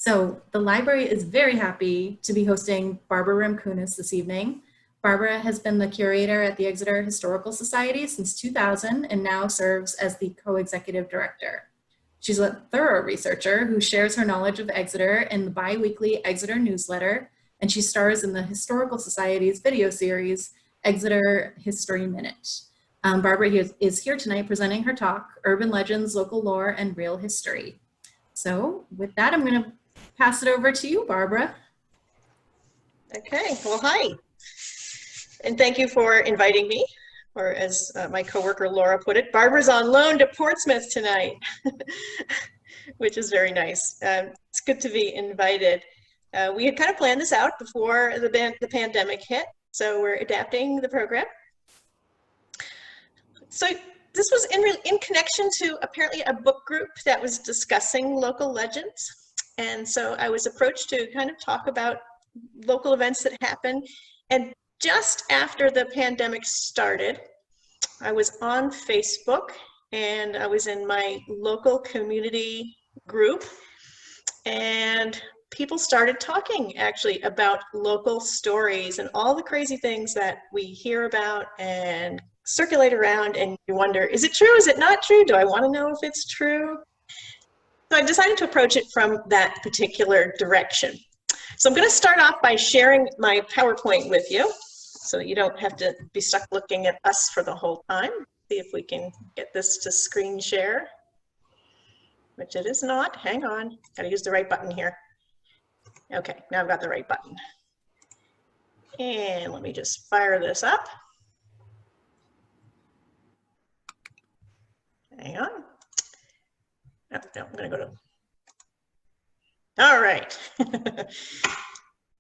So the library is very happy to be hosting Barbara Rimkunas this evening. Barbara has been the curator at the Exeter Historical Society since 2000 and now serves as the co-executive director. She's a thorough researcher who shares her knowledge of Exeter in the bi-weekly Exeter newsletter, and she stars in the Historical Society's video series, Exeter History Minute. Barbara is here tonight presenting her talk, Urban Legends, Local Lore, and Real History. So with that, I'm going to pass it over to you, Barbara. Okay, well, hi. And thank you for inviting me, or as my coworker Laura put it, Barbara's on loan to Portsmouth tonight, which is very nice. It's good to be invited. We had kind of planned this out before the pandemic hit, so we're adapting the program. So this was in connection to apparently a book group that was discussing local legends. And so I was approached to kind of talk about local events that happen. And just after the pandemic started, I was on Facebook and I was in my local community group, and people started talking actually about local stories and all the crazy things that we hear about and circulate around, and you wonder, is it true? Is it not true? Do I want to know if it's true? So I decided to approach it from that particular direction. So I'm going to start off by sharing my PowerPoint with you so that you don't have to be stuck looking at us for the whole time. See if we can get this to screen share, which it is not. Hang on, got to use the right button here. Okay, now I've got the right button. And let me just fire this up. Hang on. Oh, no, I'm going to go to. All right.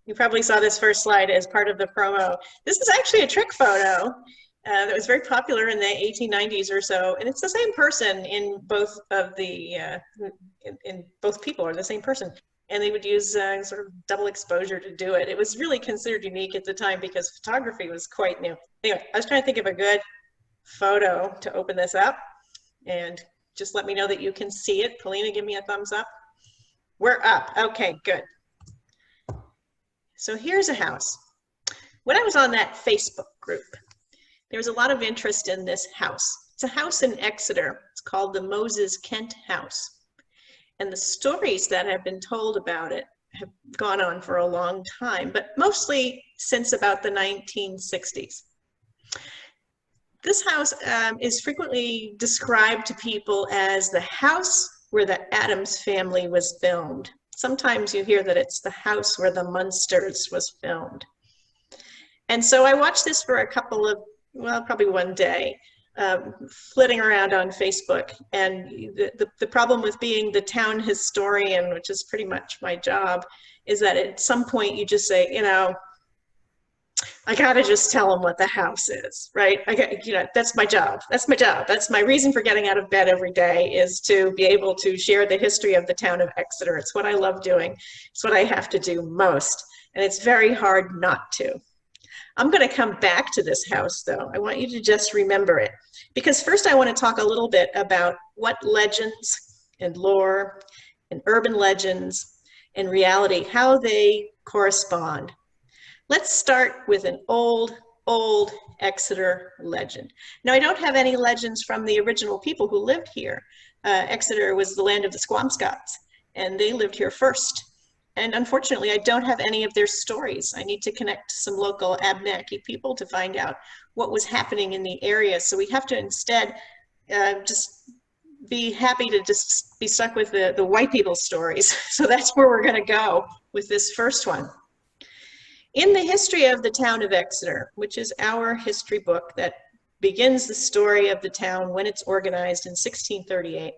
You probably saw this first slide as part of the promo. This is actually a trick photo that was very popular in the 1890s or so, and it's the same person in both of the in both people are the same person, and they would use sort of double exposure to do it. It was really considered unique at the time because photography was quite new. Anyway, I was trying to think of a good photo to open this up, and just let me know that you can see it. Paulina, give me a thumbs up. We're up. Okay, good. So here's a house. When I was on that Facebook group, there was a lot of interest in this house. It's a house in Exeter. It's called the Moses Kent House. And the stories that have been told about it have gone on for a long time, but mostly since about the 1960s. This house is frequently described to people as the house where the Addams Family was filmed. Sometimes you hear that it's the house where the Munsters was filmed. And so I watched this for a couple of, well, probably one day, flitting around on Facebook. And the problem with being the town historian, which is pretty much my job, is that at some point you just say, you know, I gotta just tell them what the house is, right? That's my job. That's my job. That's my reason for getting out of bed every day, is to be able to share the history of the town of Exeter. It's what I love doing. It's what I have to do most. And it's very hard not to. I'm gonna come back to this house though. I want you to just remember it. Because first I wanna talk a little bit about what legends and lore and urban legends and reality, how they correspond. Let's start with an old Exeter legend. Now, I don't have any legends from the original people who lived here. Exeter was the land of the Squamscots, and they lived here first. And unfortunately, I don't have any of their stories. I need to connect to some local Abnaki people to find out what was happening in the area. So we have to instead just be happy to just be stuck with the white people's stories. So that's where we're going to go with this first one. In the history of the town of Exeter, which is our history book that begins the story of the town when it's organized in 1638,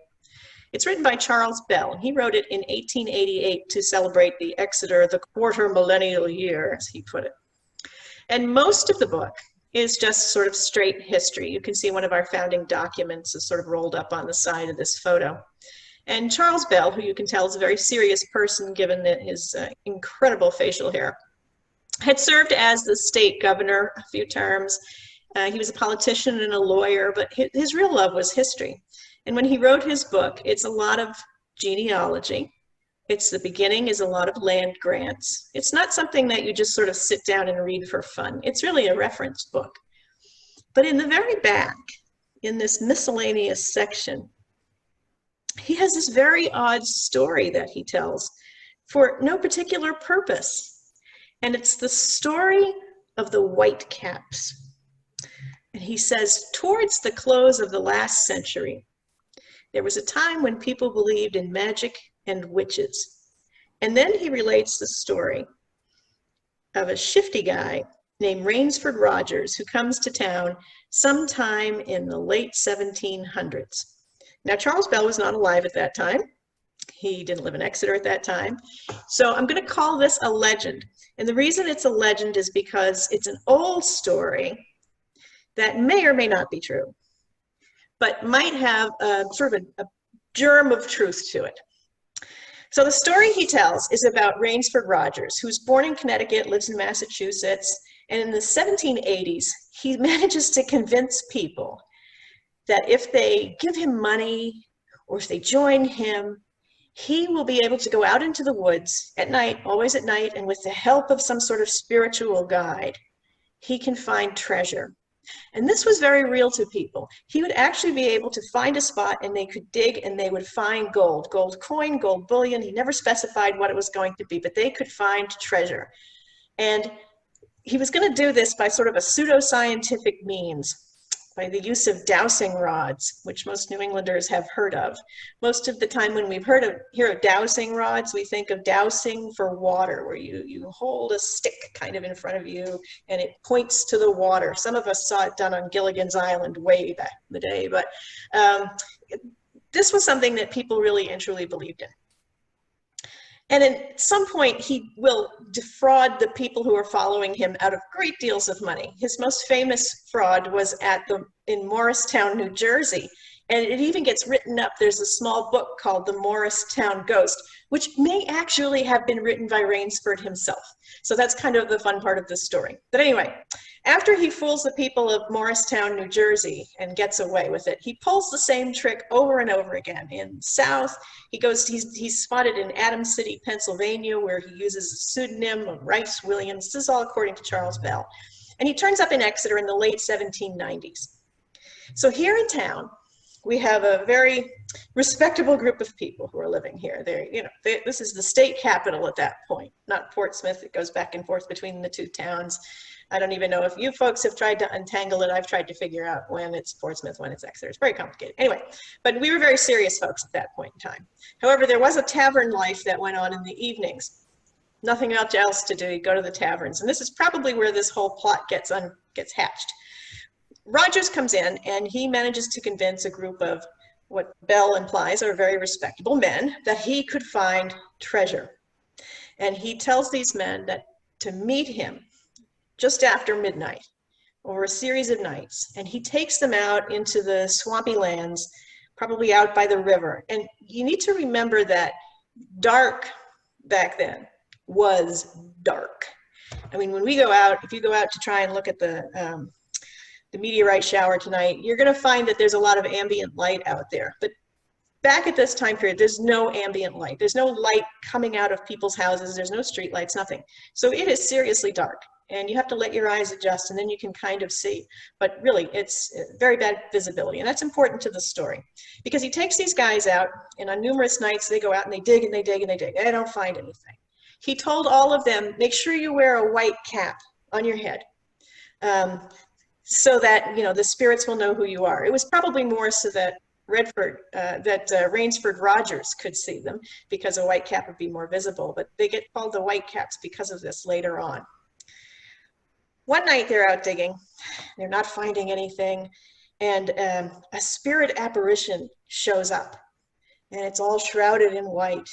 it's written by Charles Bell. He wrote it in 1888 to celebrate the Exeter, the quarter millennial year, as he put it. And most of the book is just sort of straight history. You can see one of our founding documents is sort of rolled up on the side of this photo. And Charles Bell, who you can tell is a very serious person given his incredible facial hair, had served as the state governor a few terms. He was a politician and a lawyer, but his real love was history. And when he wrote his book, it's a lot of genealogy, It's the beginning is a lot of land grants. It's not something that you just sort of sit down and read for fun. It's really a reference book. But in the very back, in this miscellaneous section, he has this very odd story that he tells for no particular purpose. And it's the story of the Whitecaps. And he says, towards the close of the last century, there was a time when people believed in magic and witches. And then he relates the story of a shifty guy named Rainsford Rogers who comes to town sometime in the late 1700s. Now, Charles Bell was not alive at that time. He didn't live in Exeter at that time. So I'm going to call this a legend. And the reason it's a legend is because it's an old story that may or may not be true, but might have a sort of a germ of truth to it. So the story he tells is about Rainsford Rogers, who's born in Connecticut, lives in Massachusetts, and in the 1780s, he manages to convince people that if they give him money or if they join him, he will be able to go out into the woods at night, always at night, and with the help of some sort of spiritual guide, he can find treasure. And this was very real to people. He would actually be able to find a spot and they could dig and they would find gold, gold coin, gold bullion. He never specified what it was going to be, but they could find treasure. And he was going to do this by sort of a pseudoscientific means, by the use of dowsing rods, which most New Englanders have heard of. Most of the time when we've hear of dowsing rods, we think of dowsing for water, where you hold a stick kind of in front of you and it points to the water. Some of us saw it done on Gilligan's Island way back in the day, but this was something that people really and truly believed in. And at some point, he will defraud the people who are following him out of great deals of money. His most famous fraud was in Morristown, New Jersey. And it even gets written up. There's a small book called The Morristown Ghost, which may actually have been written by Rainsford himself. So that's kind of the fun part of the story. But anyway, after he fools the people of Morristown, New Jersey, and gets away with it, he pulls the same trick over and over again. In South, he's spotted in Addams City, Pennsylvania, where he uses a pseudonym of Rice Williams. This is all according to Charles Bell. And he turns up in Exeter in the late 1790s. So here in town, we have a very respectable group of people who are living here. This is the state capital at that point, not Portsmouth. It goes back and forth between the two towns. I don't even know if you folks have tried to untangle it. I've tried to figure out when it's Portsmouth, when it's Exeter. It's very complicated. Anyway, but we were very serious folks at that point in time. However, there was a tavern life that went on in the evenings. Nothing else to do. You go to the taverns. And this is probably where this whole plot gets hatched. Rogers comes in and he manages to convince a group of what Bell implies are very respectable men that he could find treasure. And he tells these men that to meet him just after midnight over a series of nights. And he takes them out into the swampy lands, probably out by the river. And you need to remember that dark back then was dark. I mean, when we go out, if you go out to try and look at the meteorite shower tonight, you're going to find that there's a lot of ambient light out there. But back at this time period, there's no ambient light. There's no light coming out of people's houses. There's no street lights, nothing. So it is seriously dark. And you have to let your eyes adjust, and then you can kind of see. But really, it's very bad visibility. And that's important to the story. Because he takes these guys out, and on numerous nights, they go out and they dig and they dig and they dig. They don't find anything. He told all of them, make sure you wear a white cap on your head. So that, the spirits will know who you are. It was probably more so that Rainsford Rogers could see them, because a white cap would be more visible, but they get called the Whitecaps because of this later on. One night they're out digging, they're not finding anything, and a spirit apparition shows up, and it's all shrouded in white,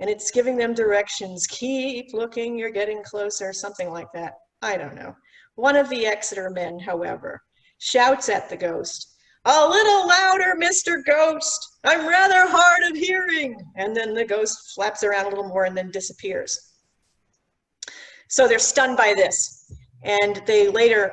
and it's giving them directions, keep looking, you're getting closer, something like that. I don't know. One of the Exeter men, however, shouts at the ghost, "A little louder, Mr. Ghost. I'm rather hard of hearing." And then the ghost flaps around a little more and then disappears. So they're stunned by this. And they later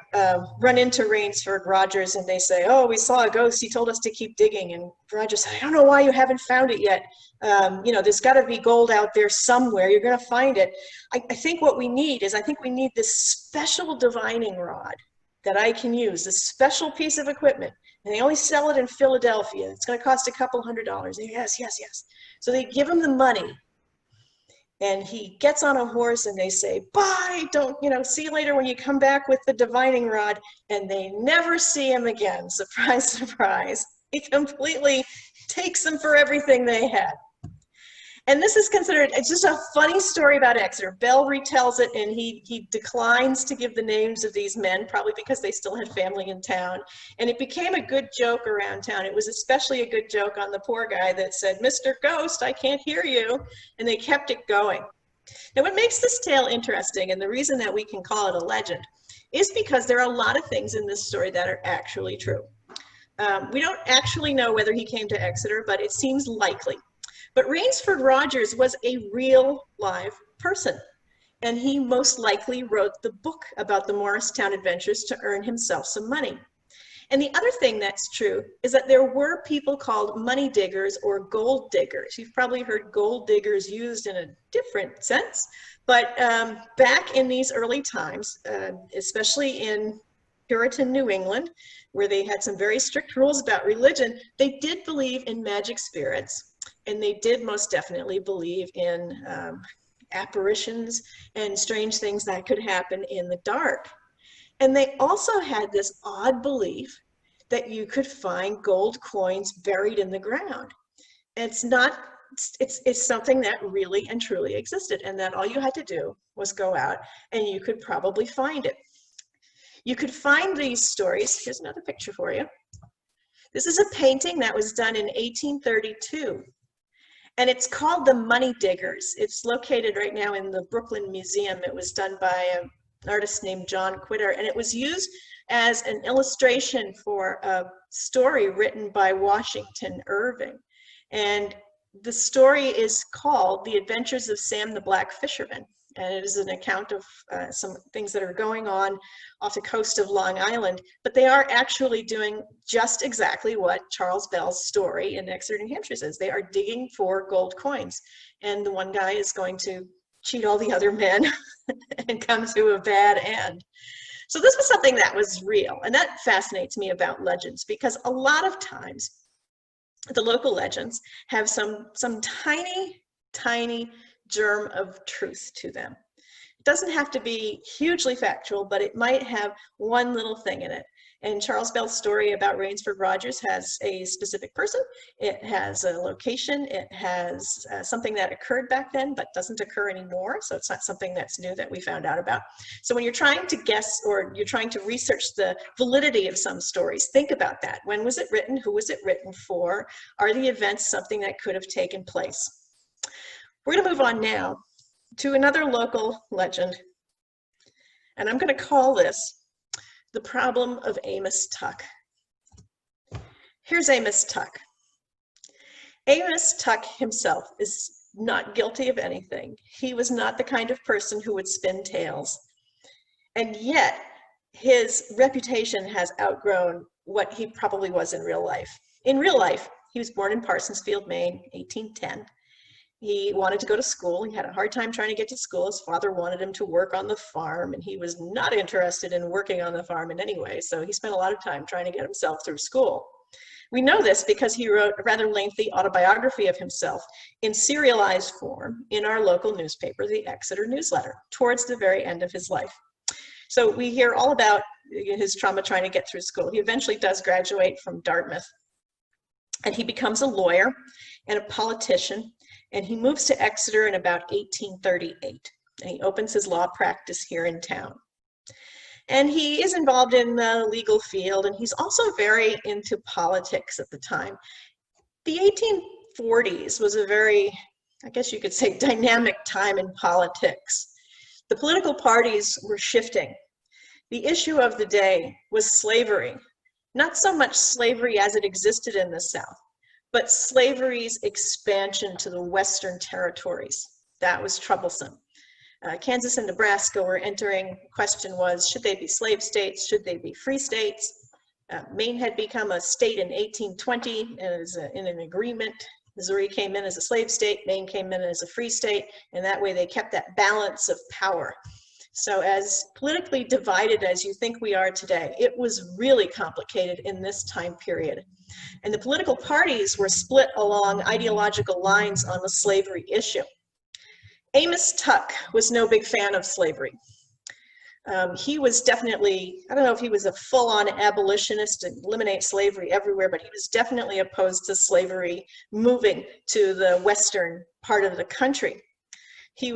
run into Rainsford Rogers and they say, oh, we saw a ghost. He told us to keep digging. And Rogers said, I don't know why you haven't found it yet. There's got to be gold out there somewhere. You're going to find it. I think what we need is, I think we need this special divining rod that I can use, this special piece of equipment. And they only sell it in Philadelphia. It's going to cost a couple $100. And yes. So they give him the money. And he gets on a horse and they say, bye, see you later when you come back with the divining rod. And they never see him again. Surprise, surprise. He completely takes them for everything they had. And this is considered, it's just a funny story about Exeter. Bell retells it, and he declines to give the names of these men, probably because they still had family in town. And it became a good joke around town. It was especially a good joke on the poor guy that said, Mr. Ghost, I can't hear you. And they kept it going. Now, what makes this tale interesting, and the reason that we can call it a legend, is because there are a lot of things in this story that are actually true. We don't actually know whether he came to Exeter, but it seems likely. But Rainsford Rogers was a real live person, and he most likely wrote the book about the Morristown adventures to earn himself some money. And the other thing that's true is that there were people called money diggers or gold diggers. You've probably heard gold diggers used in a different sense, but back in these early times, especially in Puritan New England, where they had some very strict rules about religion, they did believe in magic spirits. And they did most definitely believe in apparitions and strange things that could happen in the dark. And they also had this odd belief that you could find gold coins buried in the ground. It's something that really and truly existed, and that all you had to do was go out and you could probably find it. You could find these stories. Here's another picture for you. This is a painting that was done in 1832. And it's called The Money Diggers. It's located right now in the Brooklyn Museum. It was done by an artist named John Quitter, and it was used as an illustration for a story written by Washington Irving. And the story is called The Adventures of Sam the Black Fisherman. And it is an account of some things that are going on off the coast of Long Island, but they are actually doing just exactly what Charles Bell's story in Exeter, New Hampshire says. They are digging for gold coins, and the one guy is going to cheat all the other men and come to a bad end. So this was something that was real, and that fascinates me about legends, because a lot of times the local legends have some tiny germ of truth to them. It doesn't have to be hugely factual, but it might have one little thing in it. And Charles Bell's story about Rainsford Rogers has a specific person, it has a location, it has something that occurred back then but doesn't occur anymore, so it's not something that's new that we found out about. So when you're trying to guess or you're trying to research the validity of some stories, think about that. When was it written? Who was it written for? Are the events something that could have taken place? We're going to move on now to another local legend, and I'm going to call this The Problem of Amos Tuck. Here's Amos Tuck. Amos Tuck himself is not guilty of anything. He was not the kind of person who would spin tales, and yet his reputation has outgrown what he probably was in real life. In real life, he was born in Parsonsfield, Maine, 1810. He wanted to go to school. He had a hard time trying to get to school. His father wanted him to work on the farm, and he was not interested in working on the farm in any way, so he spent a lot of time trying to get himself through school. We know this because he wrote a rather lengthy autobiography of himself in serialized form in our local newspaper, the Exeter Newsletter, towards the very end of his life. So we hear all about his trauma trying to get through school. He eventually does graduate from Dartmouth, and he becomes a lawyer and a politician. And he moves to Exeter in about 1838, and he opens his law practice here in town. And he is involved in the legal field, and he's also very into politics at the time. The 1840s was a very, I guess you could say, dynamic time in politics. The political parties were shifting. The issue of the day was slavery, not so much slavery as it existed in the South, but slavery's expansion to the Western territories. That was troublesome. Kansas and Nebraska were entering. The question was, should they be slave states? Should they be free states? Maine had become a state in 1820 as in an agreement. Missouri came in as a slave state, Maine came in as a free state, and that way they kept that balance of power. So as politically divided as you think we are today, it was really complicated in this time period. And the political parties were split along ideological lines on the slavery issue. Amos Tuck was no big fan of slavery. He was definitely, I don't know if he was a full-on abolitionist to eliminate slavery everywhere, but he was definitely opposed to slavery moving to the western part of the country.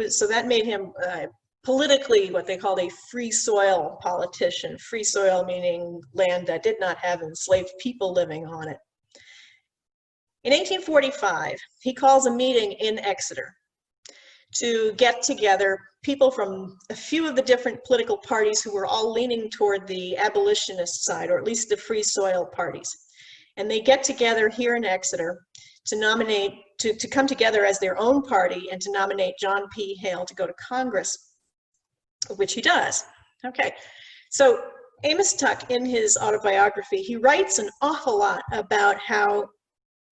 So that made him politically what they called a free soil politician. Free soil meaning land that did not have enslaved people living on it. In 1845, he calls a meeting in Exeter to get together people from a few of the different political parties who were all leaning toward the abolitionist side, or at least the free soil parties. And they get together here in Exeter to nominate, to come together as their own party and to nominate John P. Hale to go to Congress, which he does. Okay, so Amos Tuck, in his autobiography, he writes an awful lot about how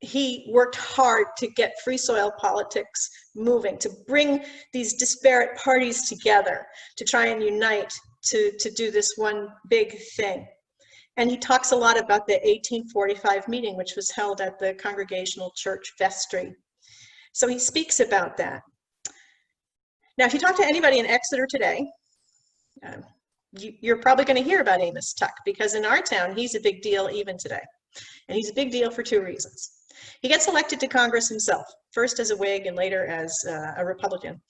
he worked hard to get free soil politics moving, to bring these disparate parties together, to try and unite, to do this one big thing. And he talks a lot about the 1845 meeting, which was held at the Congregational Church Vestry. So he speaks about that. Now, if you talk to anybody in Exeter today, you're probably going to hear about Amos Tuck, because in our town, he's a big deal even today. And he's a big deal for two reasons. He gets elected to Congress himself, first as a Whig and later as a Republican,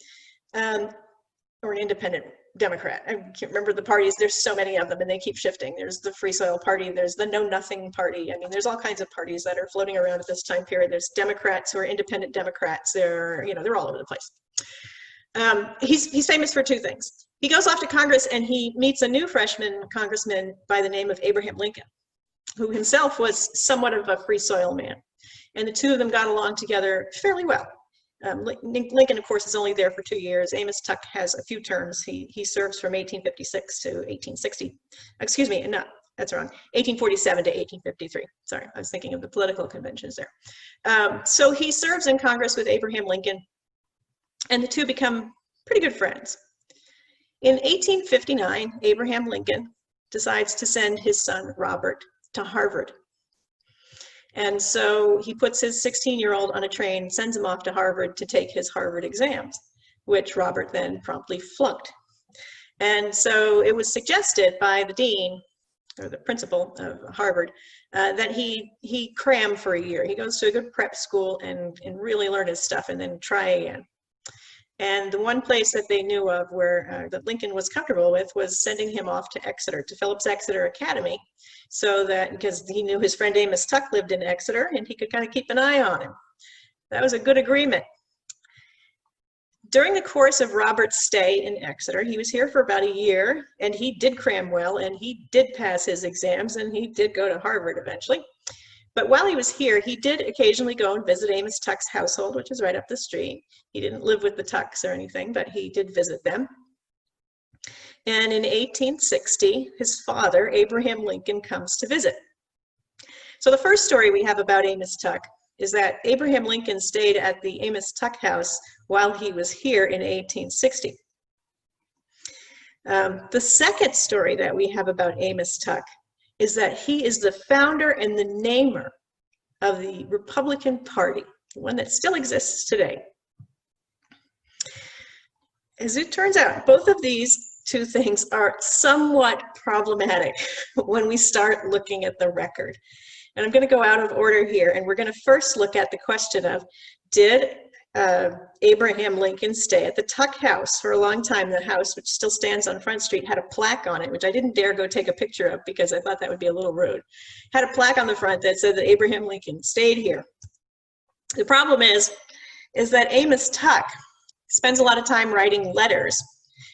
or an independent Democrat. I can't remember the parties. There's so many of them and they keep shifting. There's the Free Soil Party, there's the Know Nothing Party. I mean, there's all kinds of parties that are floating around at this time period. There's Democrats who are independent Democrats. They're all over the place. He's famous for two things. He goes off to Congress and he meets a new freshman congressman by the name of Abraham Lincoln, who himself was somewhat of a free soil man. And the two of them got along together fairly well. Lincoln, of course, is only there for 2 years. Amos Tuck has a few terms. He serves from 1856 to 1860. Excuse me, no, that's wrong. 1847 to 1853. Sorry, I was thinking of the political conventions there. So he serves in Congress with Abraham Lincoln, and the two become pretty good friends. In 1859, Abraham Lincoln decides to send his son, Robert, to Harvard. And so he puts his 16-year-old on a train, sends him off to Harvard to take his Harvard exams, which Robert then promptly flunked. And so it was suggested by the dean, or the principal of Harvard, that he cram for a year. He goes to a good prep school and really learn his stuff and then try again. And the one place that they knew of where that Lincoln was comfortable with was sending him off to Exeter, to Phillips Exeter Academy, so that, because he knew his friend Amos Tuck lived in Exeter and he could kind of keep an eye on him. That was a good agreement. During the course of Robert's stay in Exeter, he was here for about a year, and he did cram well, and he did pass his exams, and he did go to Harvard eventually. But while he was here, he did occasionally go and visit Amos Tuck's household, which is right up the street. He didn't live with the Tucks or anything, but he did visit them. And in 1860, his father, Abraham Lincoln, comes to visit. So the first story we have about Amos Tuck is that Abraham Lincoln stayed at the Amos Tuck house while he was here in 1860. The second story that we have about Amos Tuck is that he is the founder and the namer of the Republican Party, the one that still exists today. As it turns out, both of these two things are somewhat problematic when we start looking at the record. And I'm going to go out of order here, and we're going to first look at the question of, did Abraham Lincoln stay at the Tuck house for a long time? The house, which still stands on Front Street, had a plaque on it, which I didn't dare go take a picture of because I thought that would be a little rude. Had a plaque on the front that said that Abraham Lincoln stayed here. The problem is that Amos Tuck spends a lot of time writing letters,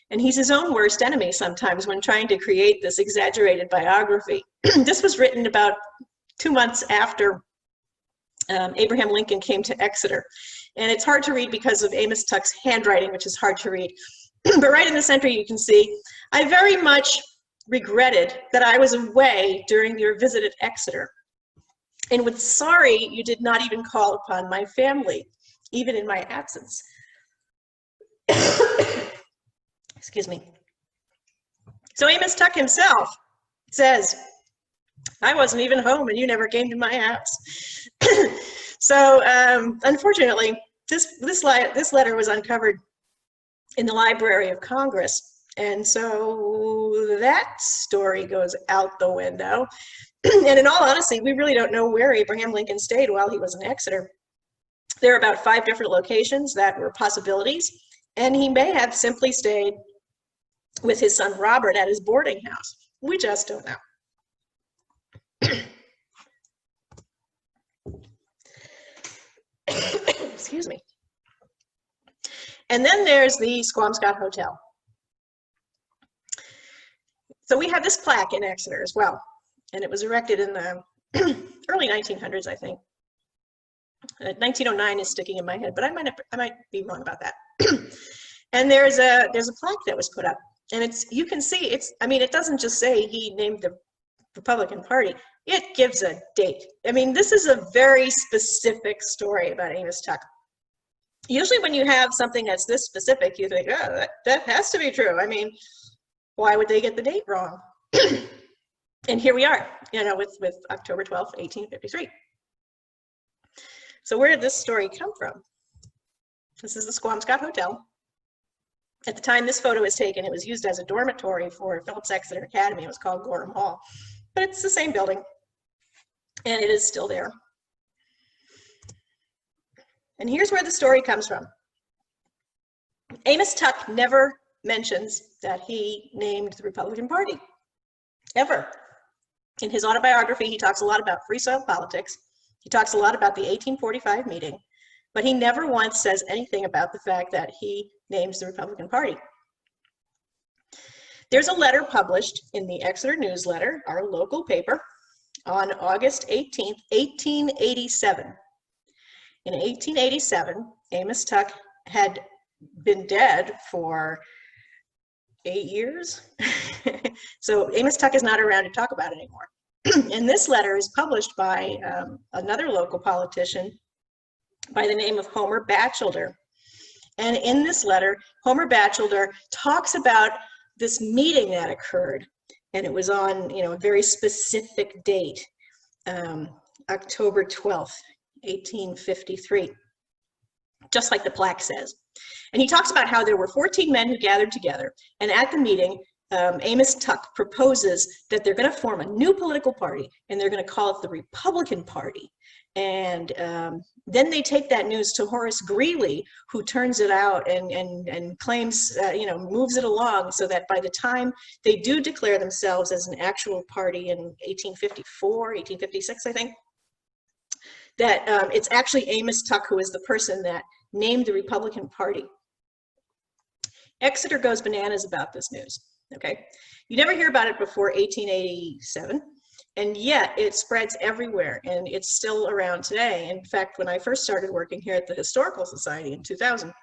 and he's his own worst enemy sometimes when trying to create this exaggerated biography. This was written about 2 months after Abraham Lincoln came to Exeter. And it's hard to read because of Amos Tuck's handwriting, which is hard to read. But right in the center, you can see, I very much regretted that I was away during your visit at Exeter. And with sorry, you did not even call upon my family, even in my absence. Excuse me. So Amos Tuck himself says, I wasn't even home and you never came to my house. So unfortunately, this letter was uncovered in the Library of Congress. And so that story goes out the window. And in all honesty, we really don't know where Abraham Lincoln stayed while he was in Exeter. There are about 5 different locations that were possibilities, and he may have simply stayed with his son Robert at his boarding house. We just don't know. Excuse me. And then there's the Squamscott Hotel. So we have this plaque in Exeter as well, and it was erected in the early 1900s, I think. 1909 is sticking in my head, but I might be wrong about that. And there's a plaque that was put up, and you can see it doesn't just say he named the Republican Party. It gives a date. I mean, this is a very specific story about Amos Tuck. Usually when you have something that's this specific, you think, oh, that has to be true. I mean, why would they get the date wrong? And here we are, with October 12th, 1853. So where did this story come from? This is the Squamscott Hotel. At the time this photo was taken, it was used as a dormitory for Phillips Exeter Academy. It was called Gorham Hall, but it's the same building, and it is still there. And here's where the story comes from. Amos Tuck never mentions that he named the Republican Party, ever. In his autobiography, he talks a lot about free soil politics. He talks a lot about the 1845 meeting, but he never once says anything about the fact that he names the Republican Party. There's a letter published in the Exeter Newsletter, our local paper, on August 18th, 1887. In 1887, Amos Tuck had been dead for 8 years. So Amos Tuck is not around to talk about it anymore. And this letter is published by another local politician by the name of Homer Batchelder. And in this letter, Homer Batchelder talks about this meeting that occurred. And it was on, a very specific date, October 12th, 1853, just like the plaque says. And he talks about how there were 14 men who gathered together. And at the meeting, Amos Tuck proposes that they're going to form a new political party, and they're going to call it the Republican Party. And then they take that news to Horace Greeley, who turns it out and claims, moves it along so that by the time they do declare themselves as an actual party in 1854, 1856, I think, that it's actually Amos Tuck who is the person that named the Republican Party. Exeter goes bananas about this news. Okay, you never hear about it before 1887, and yet it spreads everywhere, and it's still around today. In fact, when I first started working here at the Historical Society in 2000,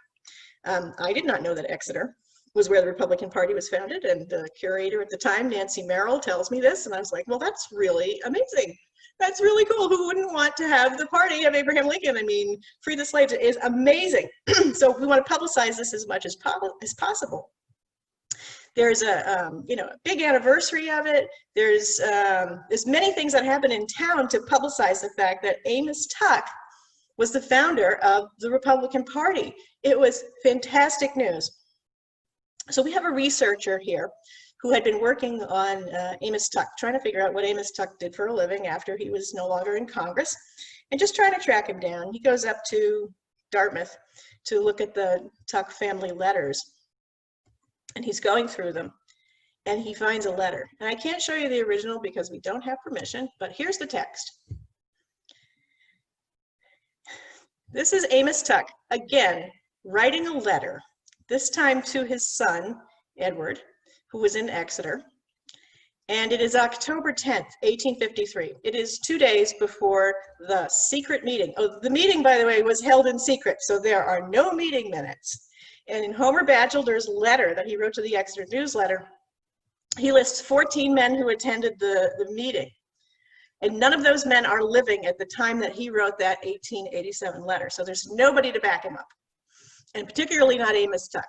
I did not know that Exeter was where the Republican Party was founded, and the curator at the time, Nancy Merrill, tells me this, and I was like, well, that's really amazing. That's really cool. Who wouldn't want to have the party of Abraham Lincoln? I mean, free the slaves is amazing. So we want to publicize this as much as possible. There's a big anniversary of it. There's many things that happen in town to publicize the fact that Amos Tuck was the founder of the Republican Party. It was fantastic news. So we have a researcher here who had been working on Amos Tuck, trying to figure out what Amos Tuck did for a living after he was no longer in Congress, and just trying to track him down. He goes up to Dartmouth to look at the Tuck family letters. And he's going through them, and he finds a letter. And I can't show you the original because we don't have permission, but here's the text. This is Amos Tuck, again, writing a letter, this time to his son, Edward, who was in Exeter. And it is October 10th, 1853. It is 2 days before the secret meeting. Oh, the meeting, by the way, was held in secret, so there are no meeting minutes. And in Homer Batchelder's letter that he wrote to the Exeter newsletter, he lists 14 men who attended the meeting. And none of those men are living at the time that he wrote that 1887 letter. So there's nobody to back him up, and particularly not Amos Tuck.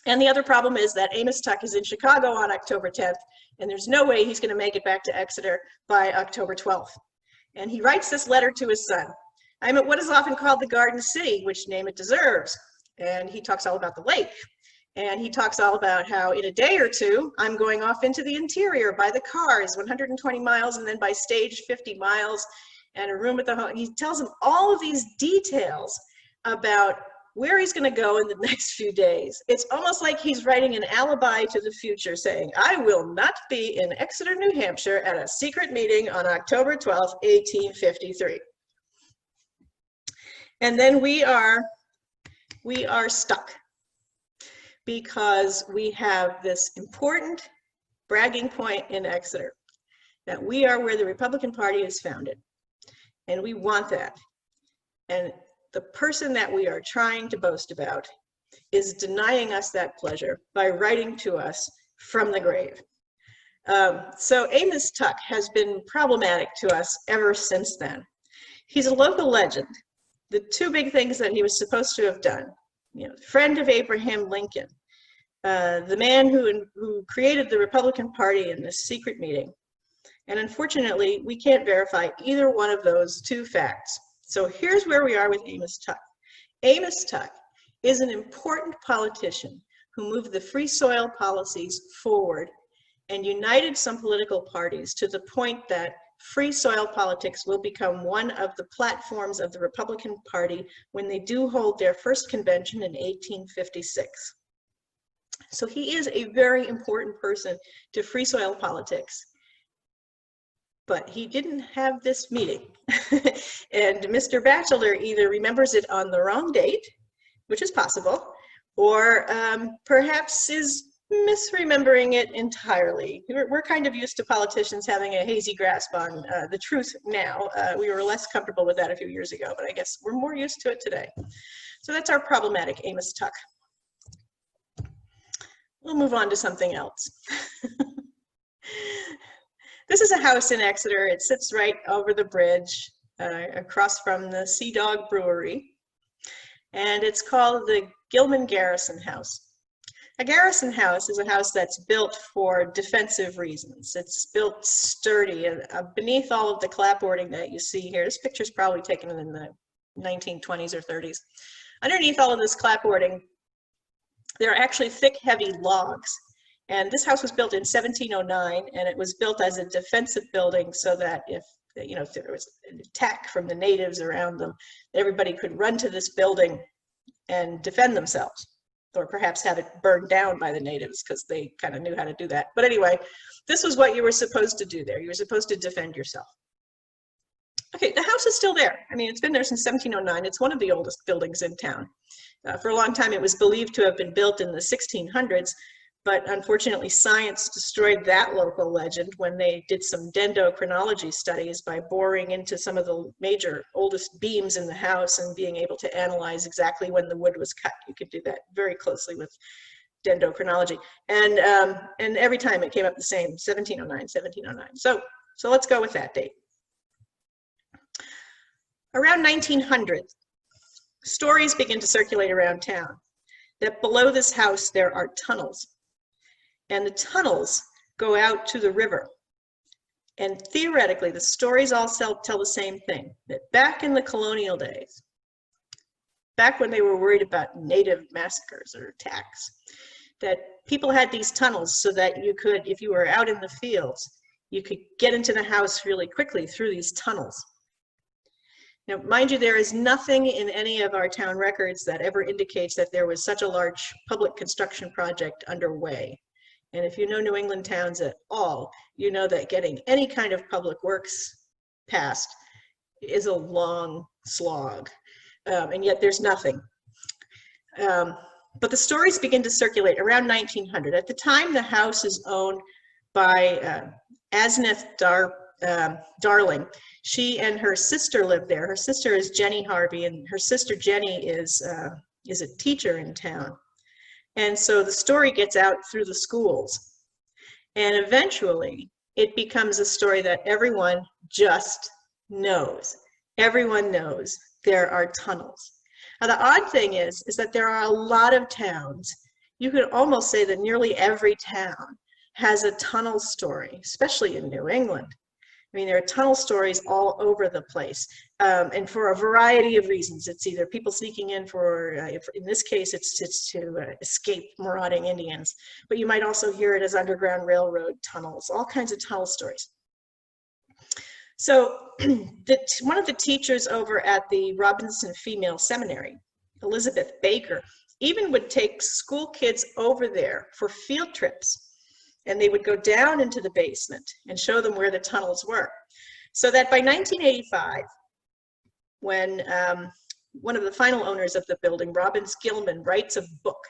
And the other problem is that Amos Tuck is in Chicago on October 10th, and there's no way he's going to make it back to Exeter by October 12th. And he writes this letter to his son. I'm at what is often called the Garden City, which name it deserves. And he talks all about the lake. And he talks all about how in a day or two, I'm going off into the interior by the cars, 120 miles, and then by stage 50 miles, and a room at the home. He tells him all of these details about where he's going to go in the next few days. It's almost like he's writing an alibi to the future, saying, I will not be in Exeter, New Hampshire at a secret meeting on October 12th, 1853. And then we are stuck, because we have this important bragging point in Exeter, that we are where the Republican Party is founded, and we want that. And the person that we are trying to boast about is denying us that pleasure by writing to us from the grave. So Amos Tuck has been problematic to us ever since then. He's a local legend. The two big things that he was supposed to have done, friend of Abraham Lincoln, the man who created the Republican Party in this secret meeting. And unfortunately, we can't verify either one of those two facts. So here's where we are with Amos Tuck. Amos Tuck is an important politician who moved the free soil policies forward and united some political parties to the point that free soil politics will become one of the platforms of the Republican Party when they do hold their first convention in 1856. So he is a very important person to free soil politics. But he didn't have this meeting. And Mr. Batchelder either remembers it on the wrong date, which is possible, or perhaps is misremembering it entirely. We're kind of used to politicians having a hazy grasp on the truth now. We were less comfortable with that a few years ago, but I guess we're more used to it today. So that's our problematic Amos Tuck. We'll move on to something else. This is a house in Exeter. It sits right over the bridge across from the Sea Dog Brewery. And it's called the Gilman Garrison House. A garrison house is a house that's built for defensive reasons. It's built sturdy, and beneath all of the clapboarding that you see here, this picture's probably taken in the 1920s or 30s. Underneath all of this clapboarding, there are actually thick, heavy logs. And this house was built in 1709, and it was built as a defensive building so that if there was an attack from the natives around them, everybody could run to this building and defend themselves, or perhaps have it burned down by the natives because they kind of knew how to do that. But anyway, this was what you were supposed to do there. You were supposed to defend yourself. Okay, the house is still there. I mean, it's been there since 1709. It's one of the oldest buildings in town. For a long time, it was believed to have been built in the 1600s, but unfortunately, science destroyed that local legend when they did some dendrochronology studies by boring into some of the major, oldest beams in the house and being able to analyze exactly when the wood was cut. You could do that very closely with dendrochronology. And every time it came up the same, 1709, 1709. So let's go with that date. Around 1900, stories begin to circulate around town that below this house there are tunnels. And the tunnels go out to the river. And theoretically, the stories all tell the same thing, that back in the colonial days, back when they were worried about native massacres or attacks, that people had these tunnels so that you could, if you were out in the fields, you could get into the house really quickly through these tunnels. Now, mind you, there is nothing in any of our town records that ever indicates that there was such a large public construction project underway. And if you know New England towns at all, you know that getting any kind of public works passed is a long slog, and yet there's nothing. But the stories begin to circulate around 1900. At the time, the house is owned by Asneth Darling. She and her sister live there. Her sister is Jenny Harvey, and her sister Jenny is is a teacher in town. And so the story gets out through the schools. And eventually it becomes a story that everyone just knows. Everyone knows there are tunnels. Now the odd thing is that there are a lot of towns. You could almost say that nearly every town has a tunnel story, especially in New England. I mean, there are tunnel stories all over the place, and for a variety of reasons. It's either people sneaking in for, in this case, it's to escape marauding Indians, but you might also hear it as Underground Railroad tunnels, all kinds of tunnel stories. So one of the teachers over at the Robinson Female Seminary, Elizabeth Baker, even would take school kids over there for field trips. And they would go down into the basement and show them where the tunnels were. So that by 1985, when one of the final owners of the building, Robbins Gilman, writes a book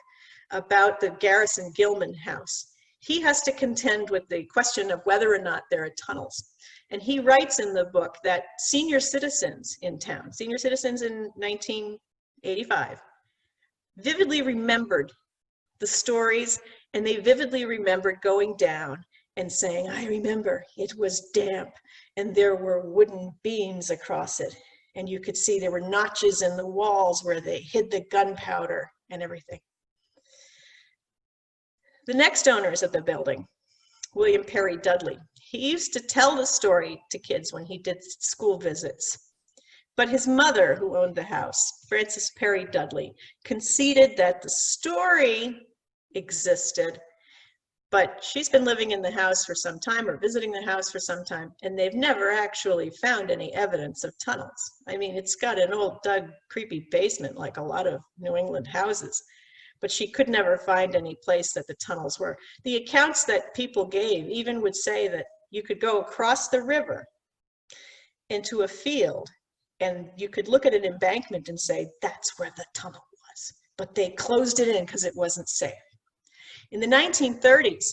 about the Garrison Gilman house, he has to contend with the question of whether or not there are tunnels. And he writes in the book that senior citizens in town, senior citizens in 1985, vividly remembered the stories, and they vividly remembered going down and saying, I remember it was damp and there were wooden beams across it. And you could see there were notches in the walls where they hid the gunpowder and everything. The next owners of the building, William Perry Dudley, he used to tell the story to kids when he did school visits. But his mother, who owned the house, Frances Perry Dudley, conceded that the story existed, but she's been living in the house for some time or visiting the house for some time, and they've never actually found any evidence of tunnels. I mean, it's got an old dug, creepy basement like a lot of New England houses, but she could never find any place that the tunnels were. The accounts that people gave even would say that you could go across the river into a field and you could look at an embankment and say, that's where the tunnel was. But they closed it in because it wasn't safe. In the 1930s,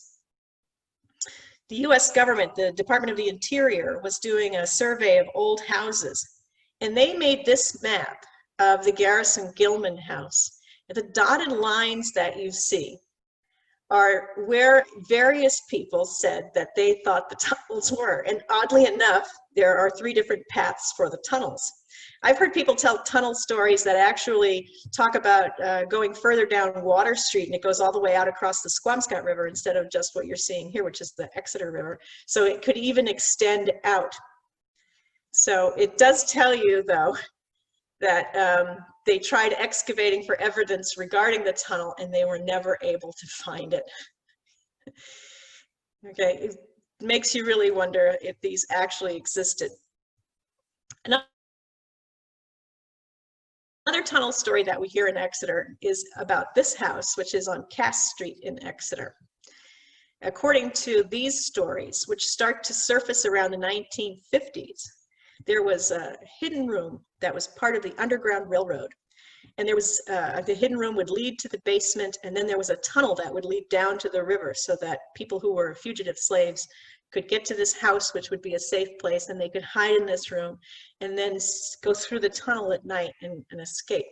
the US government, the Department of the Interior, was doing a survey of old houses. And they made this map of the Garrison Gilman house. And the dotted lines that you see are where various people said that they thought the tunnels were. And oddly enough, there are 3 different paths for the tunnels. I've heard people tell tunnel stories that actually talk about going further down Water Street, and it goes all the way out across the Squamscott River instead of just what you're seeing here, which is the Exeter River. So it could even extend out. So it does tell you, though, that they tried excavating for evidence regarding the tunnel and they were never able to find it. Okay, it makes you really wonder if these actually existed. Another tunnel story that we hear in Exeter is about this house, which is on Cass Street in Exeter. According to these stories, which start to surface around the 1950s, there was a hidden room that was part of the Underground Railroad. And there was, the hidden room would lead to the basement, and then there was a tunnel that would lead down to the river so that people who were fugitive slaves could get to this house, which would be a safe place, and they could hide in this room and then go through the tunnel at night and escape.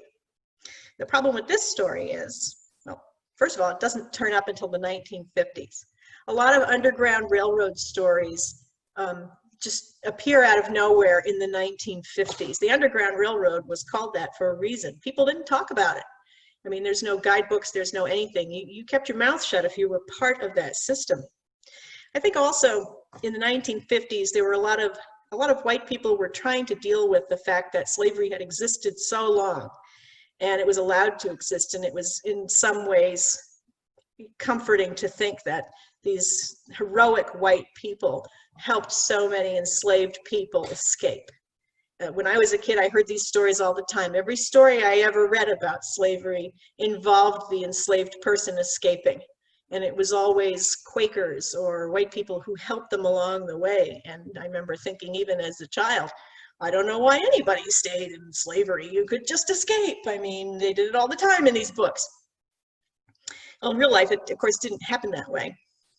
The problem with this story is, well, first of all, it doesn't turn up until the 1950s. A lot of Underground Railroad stories just appear out of nowhere in the 1950s. The Underground Railroad was called that for a reason. People didn't talk about it. I mean, there's no guidebooks, there's no anything. You kept your mouth shut if you were part of that system. I think also in the 1950s, there were a lot of white people were trying to deal with the fact that slavery had existed so long and it was allowed to exist, and it was in some ways comforting to think that these heroic white people helped so many enslaved people escape. When I was a kid, I heard these stories all the time. Every story I ever read about slavery involved the enslaved person escaping. And it was always Quakers or white people who helped them along the way. And I remember thinking, even as a child, I don't know why anybody stayed in slavery. You could just escape. I mean, they did it all the time in these books. Well, in real life, it of course didn't happen that way.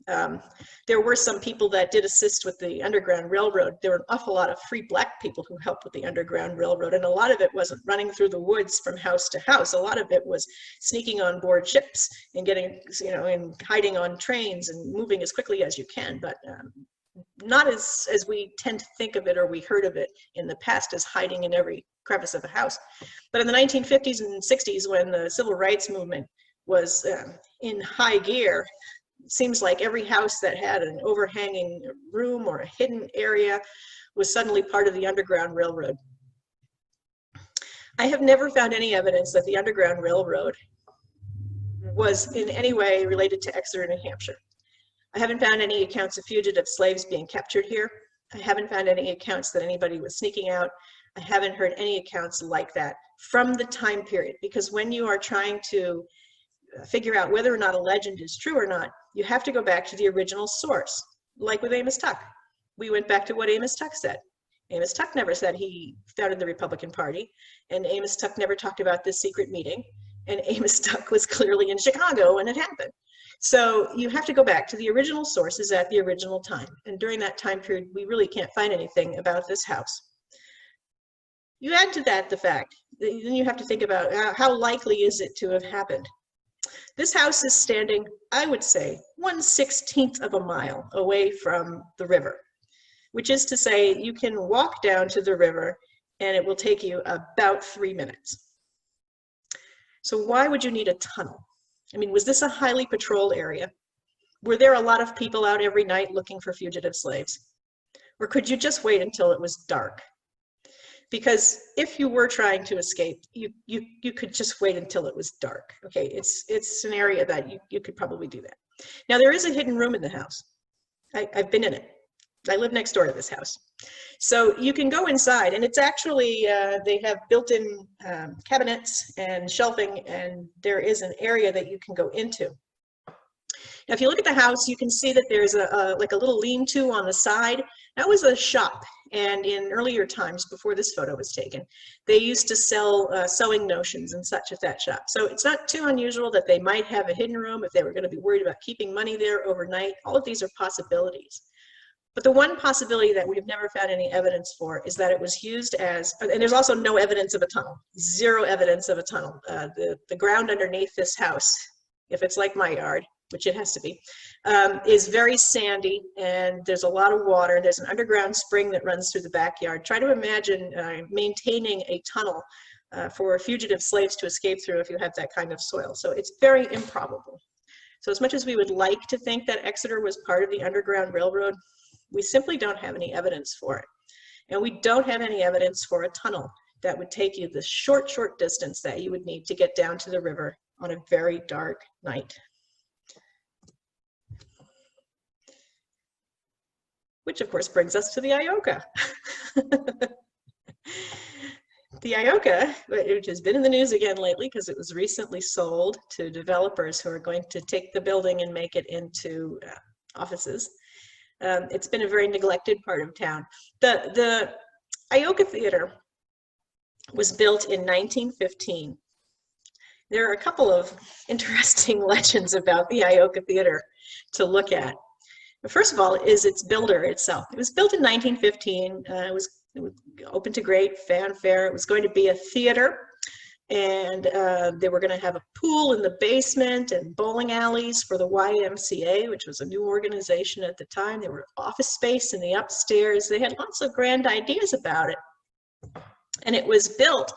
There were some people that did assist with the Underground Railroad. There were an awful lot of free black people who helped with the Underground Railroad, and a lot of it wasn't running through the woods from house to house. A lot of it was sneaking on board ships and getting, and hiding on trains and moving as quickly as you can, but not as we tend to think of it, or we heard of it in the past, as hiding in every crevice of a house. But in the 1950s and 60s, when the civil rights movement was in high gear, it seems like every house that had an overhanging room or a hidden area was suddenly part of the Underground Railroad. I have never found any evidence that the Underground Railroad was in any way related to Exeter, New Hampshire. I haven't found any accounts of fugitive slaves being captured here. I haven't found any accounts that anybody was sneaking out. I haven't heard any accounts like that from the time period, because when you are trying to figure out whether or not a legend is true or not, you have to go back to the original source. Like with Amos Tuck, we went back to what Amos Tuck said. Amos Tuck never said he founded the Republican Party, and Amos Tuck never talked about this secret meeting, and Amos Tuck was clearly in Chicago when it happened. So you have to go back to the original sources at the original time, and during that time period, we really can't find anything about this house. You add to that the fact, then you have to think about how likely is it to have happened. This house is standing, I would say, 1/16 of a mile away from the river, which is to say you can walk down to the river and it will take you about 3 minutes. So why would you need a tunnel? I mean, was this a highly patrolled area? Were there a lot of people out every night looking for fugitive slaves? Or could you just wait until it was dark? Because if you were trying to escape, you could just wait until it was dark. Okay, it's an area that you could probably do that. Now, there is a hidden room in the house. I've been in it. I live next door to this house. So you can go inside, and it's actually, they have built-in cabinets and shelving, and there is an area that you can go into. Now, if you look at the house, you can see that there's like a little lean-to on the side. That was a shop, and in earlier times, before this photo was taken, they used to sell sewing notions and such at that shop. So it's not too unusual that they might have a hidden room if they were going to be worried about keeping money there overnight. All of these are possibilities. But the one possibility that we've never found any evidence for is that it was used as, and there's also no evidence of a tunnel, zero evidence of a tunnel. The ground underneath this house, if it's like my yard, which it has to be, is very sandy, and there's a lot of water. There's an underground spring that runs through the backyard. Try to imagine maintaining a tunnel for fugitive slaves to escape through if you have that kind of soil. So it's very improbable. So as much as we would like to think that Exeter was part of the Underground Railroad, we simply don't have any evidence for it. And we don't have any evidence for a tunnel that would take you the short distance that you would need to get down to the river on a very dark night. Which of course brings us to the IOKA. The IOKA, which has been in the news again lately because it was recently sold to developers who are going to take the building and make it into offices. It's been a very neglected part of town. The IOKA Theater was built in 1915. There are a couple of interesting legends about the IOKA Theater to look at. First of all is its builder itself. It was built in 1915. It was open to great fanfare. It was going to be a theater, and they were going to have a pool in the basement and bowling alleys for the YMCA, which was a new organization at the time. There were office space in the upstairs. They had lots of grand ideas about it. And it was built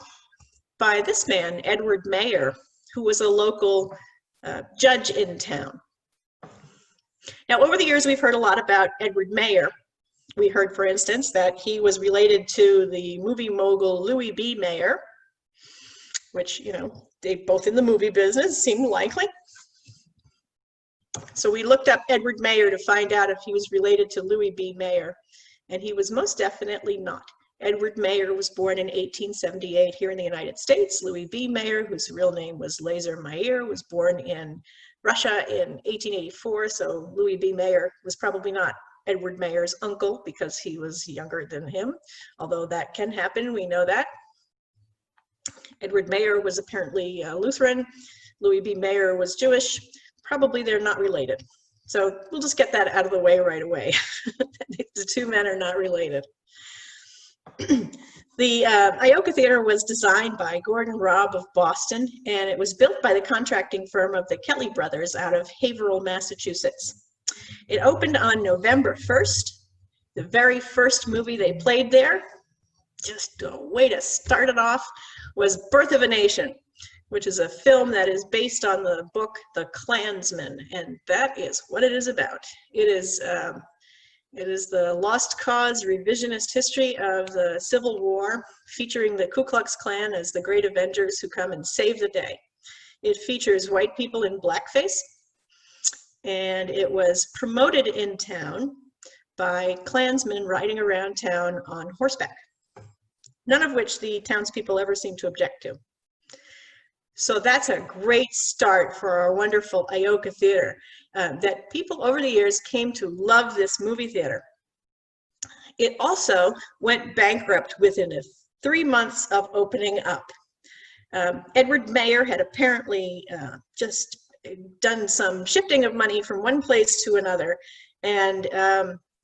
by this man, Edward Mayer, who was a local judge in town. Now, over the years, we've heard a lot about Edward Mayer. We heard, for instance, that he was related to the movie mogul Louis B. Mayer, which, you know, they both in the movie business seemed likely. So we looked up Edward Mayer to find out if he was related to Louis B. Mayer, and he was most definitely not. Edward Mayer was born in 1878 here in the United States. Louis B. Mayer, whose real name was Lazar Mayer, was born in Russia in 1884, so Louis B. Mayer was probably not Edward Mayer's uncle because he was younger than him, although that can happen, we know that. Edward Mayer was apparently Lutheran. Louis B. Mayer was Jewish. Probably they're not related. So we'll just get that out of the way right away. The two men are not related. The IOKA Theater was designed by Gordon Robb of Boston, and it was built by the contracting firm of the Kelly brothers out of Haverhill, Massachusetts. It opened on November 1st. The very first movie they played there, just a way to start it off, was Birth of a Nation, which is a film that is based on the book The Klansman, and that is what it is about. It is the lost cause revisionist history of the Civil War, featuring the Ku Klux Klan as the great avengers who come and save the day. It features white people in blackface, and it was promoted in town by Klansmen riding around town on horseback, none of which the townspeople ever seem to object to. So that's a great start for our wonderful IOKA Theater, that people over the years came to love this movie theater. It also went bankrupt within 3 months of opening up. Edward Mayer had apparently just done some shifting of money from one place to another, and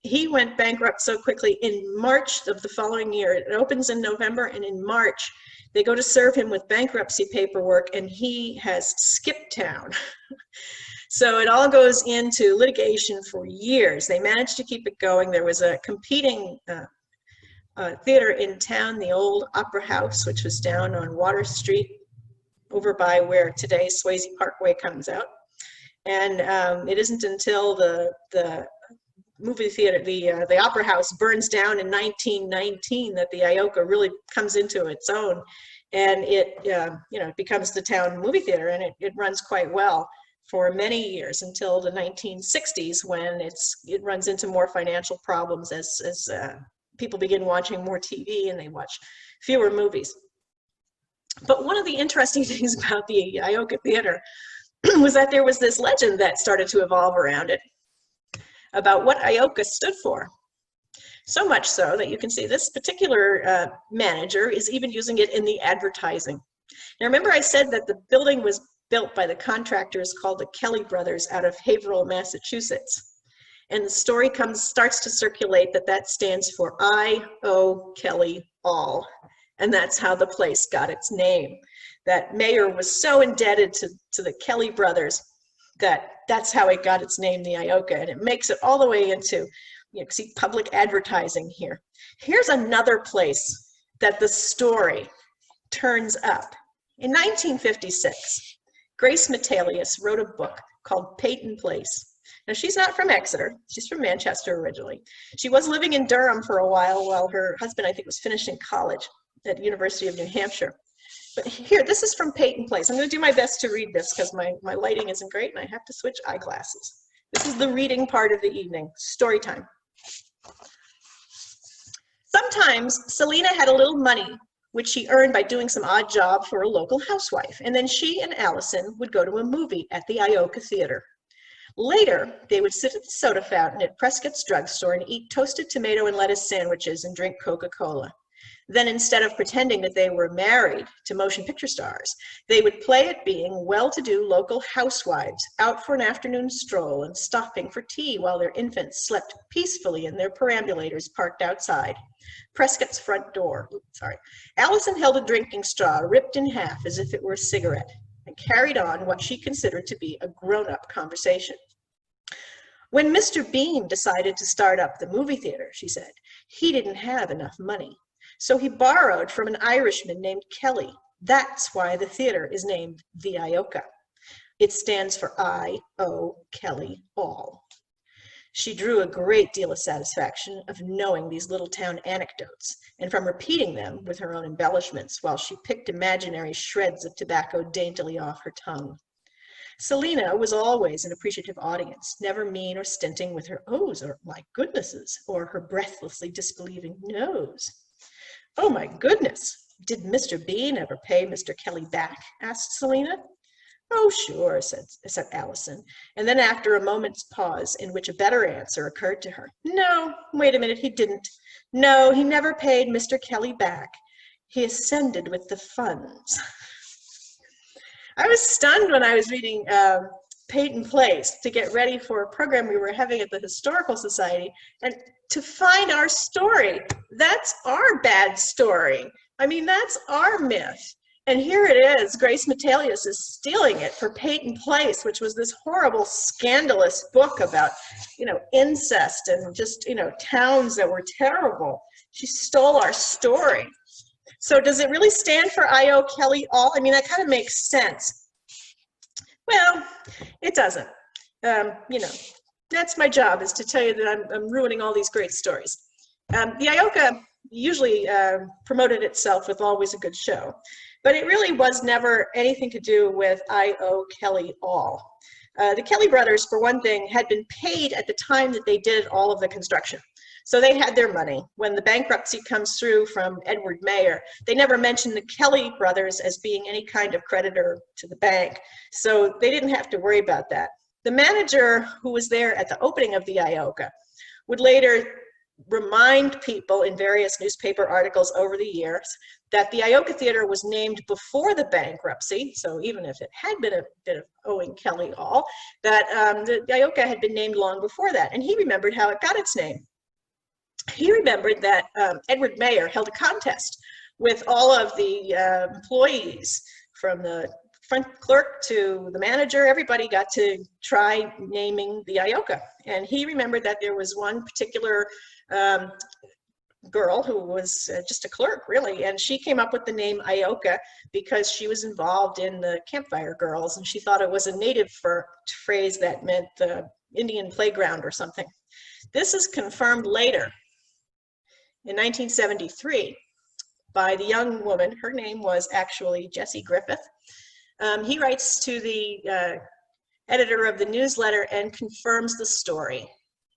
he went bankrupt so quickly. In March of the following year, it opens in November, and in March, they go to serve him with bankruptcy paperwork, and he has skipped town. So it all goes into litigation for years. They managed to keep it going. There was a competing theater in town, the old Opera House, which was down on Water Street, over by where today Swayze Parkway comes out. And it isn't until the movie theater, the Opera House, burns down in 1919 that the IOKA really comes into its own, and it it becomes the town movie theater, and it runs quite well for many years until the 1960s, when it runs into more financial problems as people begin watching more TV and they watch fewer movies. But one of the interesting things about the IOKA Theater was that there was this legend that started to evolve around it about what IOKA stood for. So much so that you can see this particular manager is even using it in the advertising. Now remember, I said that the building was built by the contractors called the Kelly brothers out of Haverhill, Massachusetts. And the story starts to circulate that stands for I, O, Kelly, all. And that's how the place got its name. That Mayer was so indebted to the Kelly brothers that's how it got its name, the IOKA. And it makes it all the way into, you can see public advertising here. Here's another place that the story turns up. In 1956, Grace Metalius wrote a book called Peyton Place. Now, she's not from Exeter. She's from Manchester originally. She was living in Durham for a while her husband, I think, was finishing college at the University of New Hampshire. But here, this is from Peyton Place. I'm going to do my best to read this because my lighting isn't great and I have to switch eyeglasses. This is the reading part of the evening, story time. Sometimes Selina had a little money which she earned by doing some odd job for a local housewife, and then she and Allison would go to a movie at the IOKA Theater. Later, they would sit at the soda fountain at Prescott's drugstore and eat toasted tomato and lettuce sandwiches and drink Coca-Cola. Then, instead of pretending that they were married to motion picture stars, they would play at being well-to-do local housewives out for an afternoon stroll and stopping for tea while their infants slept peacefully in their perambulators parked outside Prescott's front door. Allison held a drinking straw ripped in half as if it were a cigarette and carried on what she considered to be a grown-up conversation. When Mr. Bean decided to start up the movie theater, she said, he didn't have enough money. So he borrowed from an Irishman named Kelly. That's why the theater is named the IOKA. It stands for I, O, Kelly, all. She drew a great deal of satisfaction of knowing these little town anecdotes and from repeating them with her own embellishments while she picked imaginary shreds of tobacco daintily off her tongue. Selina was always an appreciative audience, never mean or stinting with her ohs or my goodnesses or her breathlessly disbelieving noes. Oh my goodness, did Mr. Bean ever pay Mr. Kelly back? Asked Selina. Oh, sure, said Allison. And then after a moment's pause in which a better answer occurred to her. No, wait a minute, he didn't. No, he never paid Mr. Kelly back. He ascended with the funds. I was stunned when I was reading Peyton Place to get ready for a program we were having at the Historical Society and to find our story. That's our bad story. I mean, that's our myth. And here it is, Grace Metalius is stealing it for Peyton Place, which was this horrible, scandalous book about, incest and just, towns that were terrible. She stole our story. So does it really stand for I.O. Kelly all? I mean, that kind of makes sense. Well, it doesn't. That's my job, is to tell you that I'm ruining all these great stories. The IOKA usually promoted itself with Always a Good Show, but it really was never anything to do with I.O. Kelly all. The Kelly brothers, for one thing, had been paid at the time that they did all of the construction. So they had their money. When the bankruptcy comes through from Edward Mayer, they never mentioned the Kelly brothers as being any kind of creditor to the bank. So they didn't have to worry about that. The manager who was there at the opening of the IOKA would later remind people in various newspaper articles over the years that the IOKA Theater was named before the bankruptcy. So even if it had been a bit of owing Kelly all, that the IOKA had been named long before that. And he remembered how it got its name. He remembered that Edward Mayer held a contest with all of the employees, from the front clerk to the manager. Everybody got to try naming the IOKA. And he remembered that there was one particular girl who was just a clerk, really, and she came up with the name IOKA because she was involved in the Campfire Girls, and she thought it was a native phrase that meant the Indian playground or something. This is confirmed later in 1973 by the young woman. Her name was actually Jessie Griffith. He writes to the editor of the newsletter and confirms the story.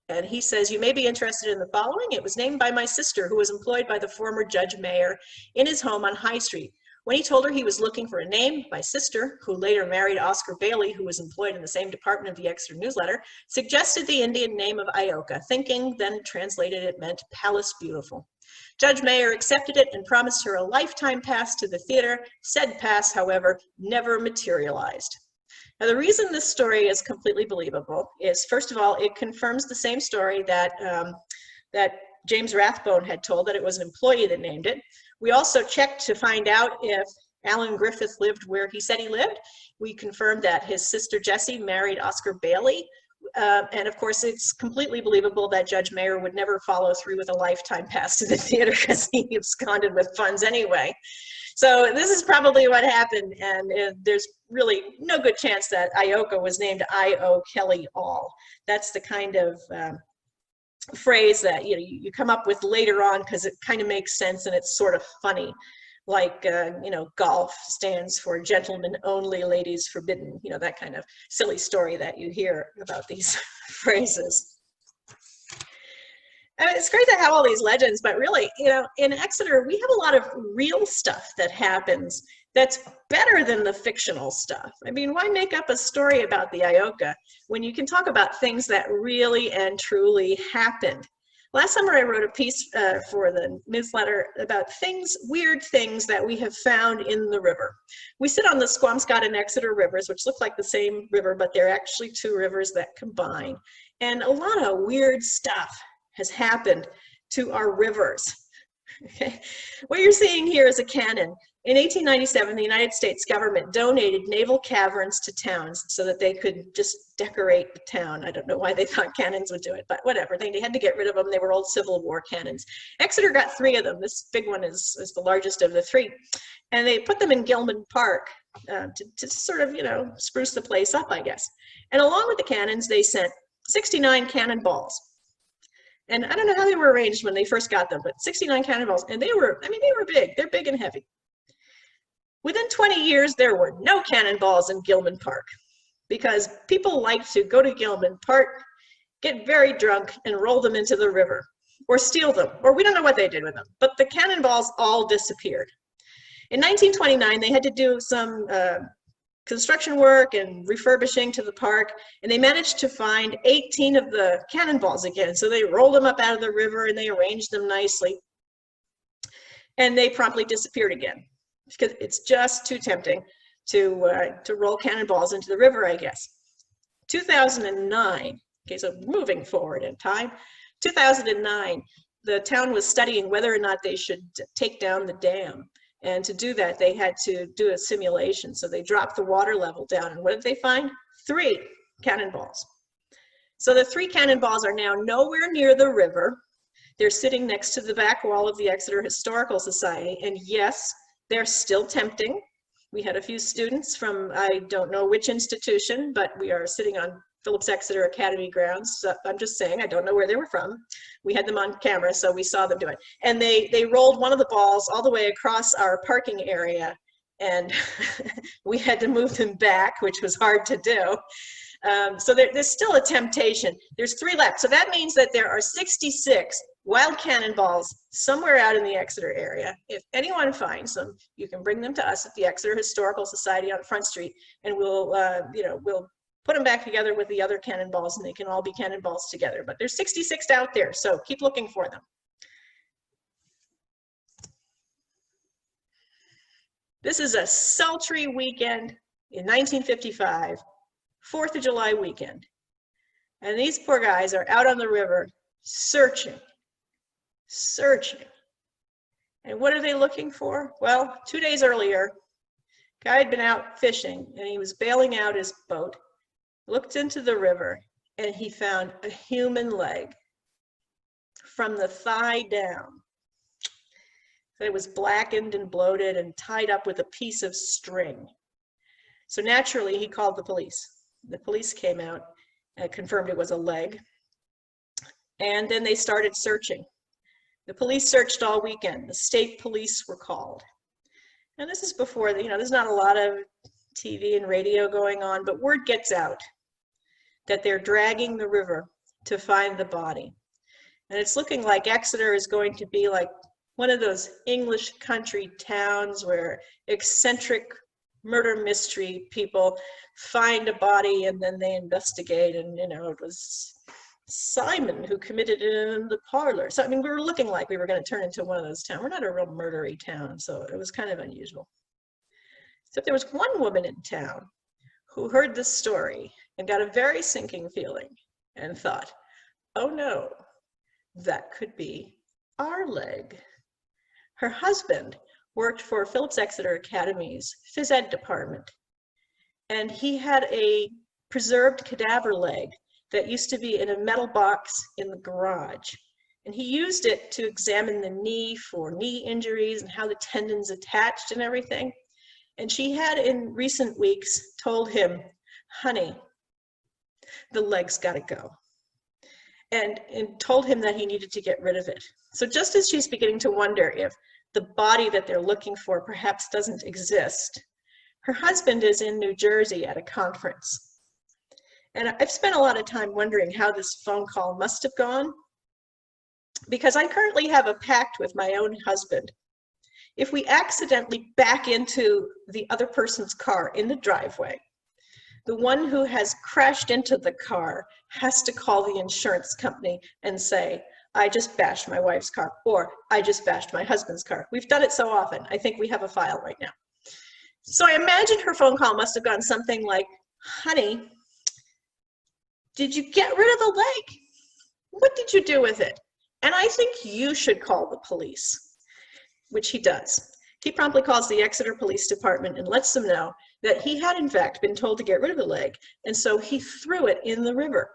And he says, "You may be interested in the following. It was named by my sister, who was employed by the former Judge Mayer in his home on High Street. When he told her he was looking for a name, my sister, who later married Oscar Bailey, who was employed in the same department of the Exeter newsletter, suggested the Indian name of IOKA, thinking, then translated it meant Palace Beautiful. Judge Mayer accepted it and promised her a lifetime pass to the theater. Said pass, however, never materialized." Now, the reason this story is completely believable is, first of all, it confirms the same story that, that James Rathbone had told, that it was an employee that named it. We also checked to find out if Alan Griffith lived where he said he lived. We confirmed that his sister Jessie married Oscar Bailey. And of course, it's completely believable that Judge Mayer would never follow through with a lifetime pass to the theater because he absconded with funds anyway. So this is probably what happened, and there's really no good chance that IOKA was named I.O. Kelly all. That's the kind of phrase that you come up with later on because it kind of makes sense and it's sort of funny. Like, golf stands for gentlemen only, ladies forbidden, that kind of silly story that you hear about these phrases. I mean, it's great to have all these legends, but really, in Exeter, we have a lot of real stuff that happens that's better than the fictional stuff. I mean, why make up a story about the IOKA when you can talk about things that really and truly happened? Last summer, I wrote a piece for the newsletter about weird things that we have found in the river. We sit on the Squamscott and Exeter rivers, which look like the same river, but they're actually two rivers that combine. And a lot of weird stuff has happened to our rivers. Okay. What you're seeing here is a cannon. In 1897, the United States government donated naval caverns to towns so that they could just decorate the town. I don't know why they thought cannons would do it, but whatever. They had to get rid of them. They were old Civil War cannons. Exeter got 3 of them. This big one is the largest of the 3. And they put them in Gilman Park to sort of, spruce the place up, I guess. And along with the cannons, they sent 69 cannonballs. And I don't know how they were arranged when they first got them, but 69 cannonballs. And they were big. They're big and heavy. Within 20 years, there were no cannonballs in Gilman Park because people like to go to Gilman Park, get very drunk, and roll them into the river or steal them, or we don't know what they did with them. But the cannonballs all disappeared. In 1929, they had to do some construction work and refurbishing to the park, and they managed to find 18 of the cannonballs again. So they rolled them up out of the river and they arranged them nicely, and they promptly disappeared again because it's just too tempting to roll cannonballs into the river, I guess. 2009, okay, so moving forward in time, 2009, the town was studying whether or not they should take down the dam. And to do that, they had to do a simulation. So they dropped the water level down. And what did they find? 3 cannonballs. So the 3 cannonballs are now nowhere near the river. They're sitting next to the back wall of the Exeter Historical Society. And yes, they're still tempting. We had a few students from, I don't know which institution, but we are sitting on Phillips Exeter Academy grounds. So I'm just saying, I don't know where they were from. We had them on camera, so we saw them do it. And they rolled one of the balls all the way across our parking area, and we had to move them back, which was hard to do. So there's still a temptation. There's 3 left. So that means that there are 66 wild cannonballs somewhere out in the Exeter area. If anyone finds them, you can bring them to us at the Exeter Historical Society on Front Street, and we'll put them back together with the other cannonballs, and they can all be cannonballs together. But there's 66 out there, so keep looking for them. This is a sultry weekend in 1955, 4th of July weekend. And these poor guys are out on the river searching. And what are they looking for? Well, 2 days earlier, guy had been out fishing, and he was bailing out his boat, looked into the river, and he found a human leg from the thigh down. It was blackened and bloated and tied up with a piece of string. So naturally, he called the police. The police came out and confirmed it was a leg. And then they started searching. The police searched all weekend. The state police were called. And this is before, there's not a lot of TV and radio going on, but word gets out that they're dragging the river to find the body. And it's looking like Exeter is going to be like one of those English country towns where eccentric murder mystery people find a body and then they investigate, and it was Simon who committed it in the parlor. So we were looking like we were going to turn into one of those towns. We're not a real murdery town, so it was kind of unusual. So there was one woman in town who heard this story and got a very sinking feeling and thought, oh no, that could be our leg. Her husband worked for Phillips Exeter Academy's phys ed department, and he had a preserved cadaver leg that used to be in a metal box in the garage. And he used it to examine the knee for knee injuries and how the tendons attached and everything. And she had in recent weeks told him, honey, the leg's gotta go. And told him that he needed to get rid of it. So just as she's beginning to wonder if the body that they're looking for perhaps doesn't exist, her husband is in New Jersey at a conference. And I've spent a lot of time wondering how this phone call must have gone, because I currently have a pact with my own husband. If we accidentally back into the other person's car in the driveway, the one who has crashed into the car has to call the insurance company and say, I just bashed my wife's car, or I just bashed my husband's car. We've done it so often. I think we have a file right now. So I imagine her phone call must have gone something like, honey, did you get rid of the leg? What did you do with it? And I think you should call the police, which he does. He promptly calls the Exeter Police Department and lets them know that he had in fact been told to get rid of the leg, and so he threw it in the river.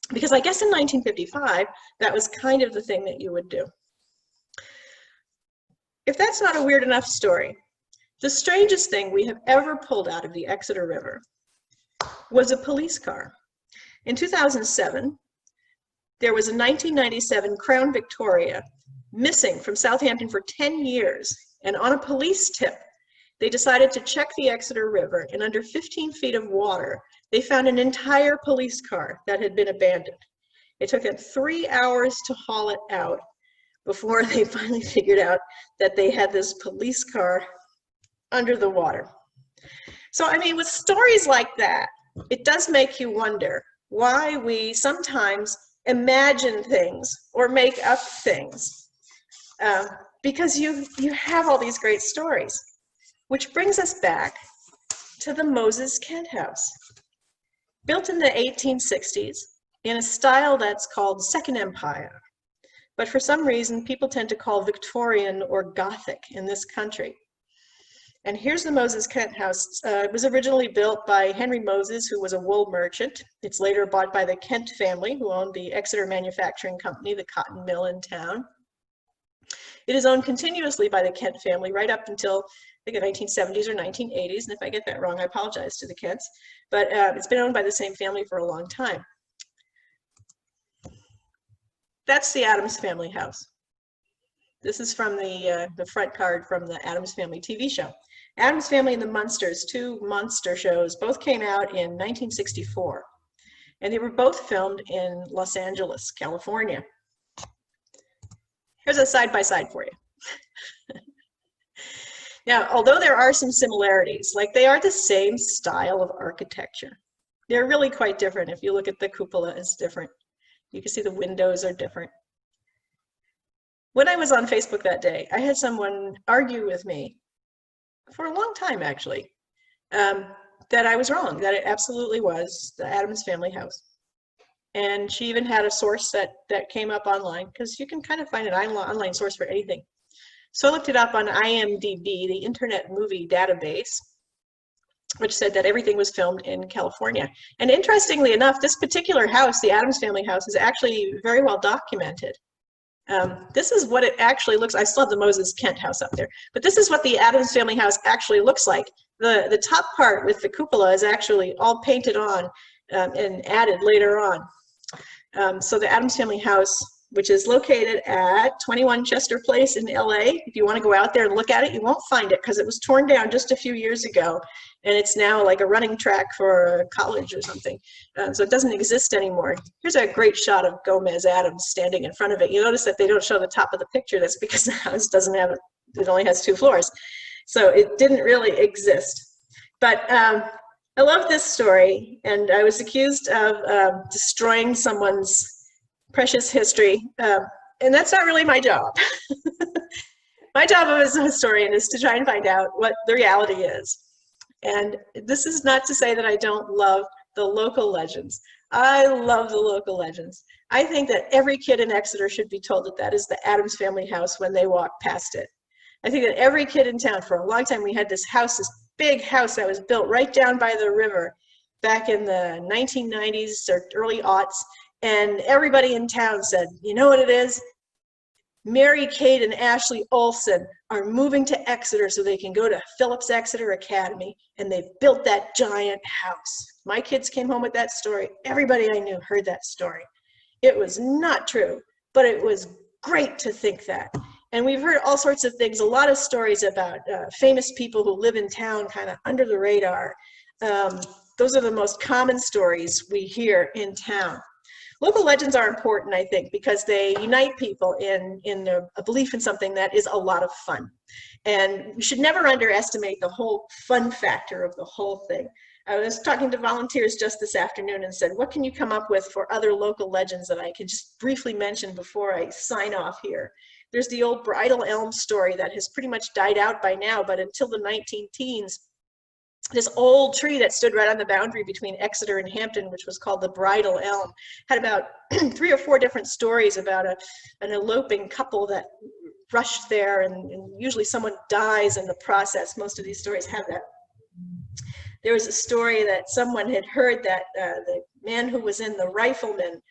Because I guess in 1955, that was kind of the thing that you would do. If that's not a weird enough story, the strangest thing we have ever pulled out of the Exeter River was a police car. In 2007, there was a 1997 Crown Victoria missing from Southampton for 10 years, and on a police tip, they decided to check the Exeter River, and under 15 feet of water, they found an entire police car that had been abandoned. It took them 3 hours to haul it out before they finally figured out that they had this police car under the water. So, with stories like that, it does make you wonder why we sometimes imagine things or make up things, because you have all these great stories. Which brings us back to the Moses Kent house. Built in the 1860s in a style that's called Second Empire. But for some reason, people tend to call Victorian or Gothic in this country. And here's the Moses Kent House. It was originally built by Henry Moses, who was a wool merchant. It's later bought by the Kent family, who owned the Exeter Manufacturing Company, the cotton mill in town. It is owned continuously by the Kent family right up until, I think, the 1970s or 1980s. And if I get that wrong, I apologize to the Kents. But it's been owned by the same family for a long time. That's the Addams Family house. This is from the front card from the Addams Family TV show. Addams Family and the Munsters, two monster shows, both came out in 1964. And they were both filmed in Los Angeles, California. Here's a side-by-side for you. Now, although there are some similarities, like they are the same style of architecture, they're really quite different. If you look at the cupola, it's different. You can see the windows are different. When I was on Facebook that day, I had someone argue with me for a long time, actually, that I was wrong, that it absolutely was the Addams Family house. And she even had a source that came up online, because you can kind of find an online source for anything. So I looked it up on IMDb, the Internet Movie Database, which said that everything was filmed in California. And interestingly enough, this particular house, the Addams Family house, is actually very well documented. This is what it actually looks like. I still have the Moses Kent house up there, but this is what the Addams Family house actually looks like. The top part with the cupola is actually all painted on and added later on. So the Addams Family house, which is located at 21 Chester Place in LA. If you want to go out there and look at it, you won't find it because it was torn down just a few years ago, and it's now like a running track for a college or something. So it doesn't exist anymore. Here's a great shot of Gomez Addams standing in front of it. You notice that they don't show the top of the picture. That's because the house doesn't have, it only has 2 floors. So it didn't really exist. But I love this story, and I was accused of destroying someone's precious history, and that's not really my job. My job as a historian is to try and find out what the reality is. And this is not to say that I don't love the local legends. I love the local legends. I think that every kid in Exeter should be told that that is the Addams Family house when they walk past it. I think that every kid in town, for a long time, we had this house, this big house that was built right down by the river back in the 1990s or early aughts. And everybody in town said, you know what it is? Mary Kate and Ashley Olsen are moving to Exeter so they can go to Phillips Exeter Academy, and they've built that giant house. My kids came home with that story. Everybody I knew heard that story. It was not true, but it was great to think that. And we've heard all sorts of things, a lot of stories about famous people who live in town kind of under the radar. Those are the most common stories we hear in town. Local legends are important, I think, because they unite people in a belief in something that is a lot of fun. And we should never underestimate the whole fun factor of the whole thing. I was talking to volunteers just this afternoon and said, what can you come up with for other local legends that I can just briefly mention before I sign off here? There's the old bridal elm story that has pretty much died out by now, but until the 19-teens, this old tree that stood right on the boundary between Exeter and Hampton, which was called the Bridal Elm, had about 3 or 4 different stories about an eloping couple that rushed there, and usually someone dies in the process. Most of these stories have that. There was a story that someone had heard that the man who was in the Rifleman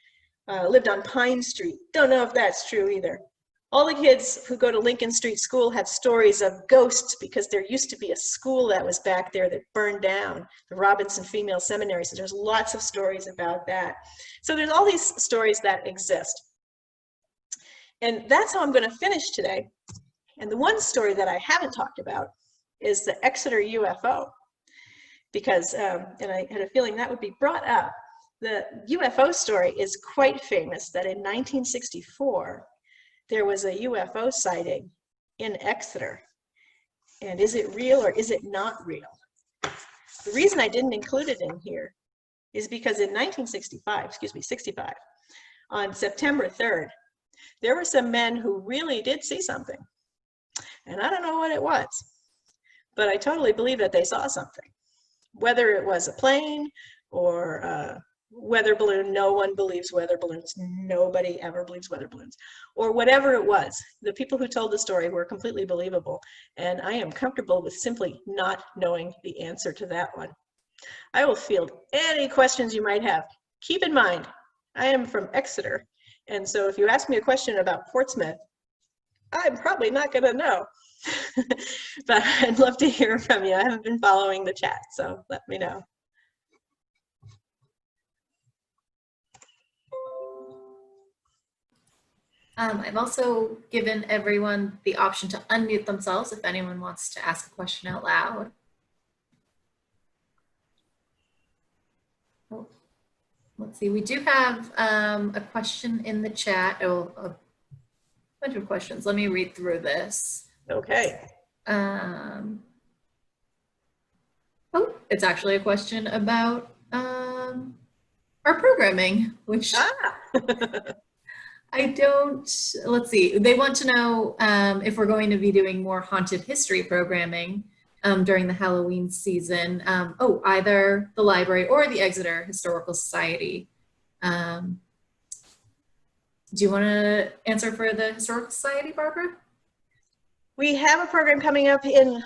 lived on Pine Street. Don't know if that's true either. All the kids who go to Lincoln Street School have stories of ghosts because there used to be a school that was back there that burned down, the Robinson Female Seminary. So there's lots of stories about that. So there's all these stories that exist. And that's how I'm going to finish today. And the one story that I haven't talked about is the Exeter UFO, because, and I had a feeling that would be brought up. The UFO story is quite famous, that in 1964, there was a UFO sighting in Exeter. And is it real or is it not real? The reason I didn't include it in here is because in 65, on September 3rd, there were some men who really did see something. And I don't know what it was, but I totally believe that they saw something. Whether it was a plane or weather balloon, no one believes weather balloons, nobody ever believes weather balloons, or whatever it was. The people who told the story were completely believable, and I am comfortable with simply not knowing the answer to that one. I will field any questions you might have. Keep in mind, I am from Exeter, and so if you ask me a question about Portsmouth, I'm probably not going to know. But I'd love to hear from you. I haven't been following the chat, so let me know. I've also given everyone the option to unmute themselves if anyone wants to ask a question out loud. Oh, let's see, we do have a question in the chat. Oh, a bunch of questions. Let me read through this. Okay. Oh, it's actually a question about our programming, which I don't, let's see. They want to know if we're going to be doing more haunted history programming during the Halloween season. Either the library or the Exeter Historical Society. Do you want to answer for the Historical Society, Barbara? We have a program coming up in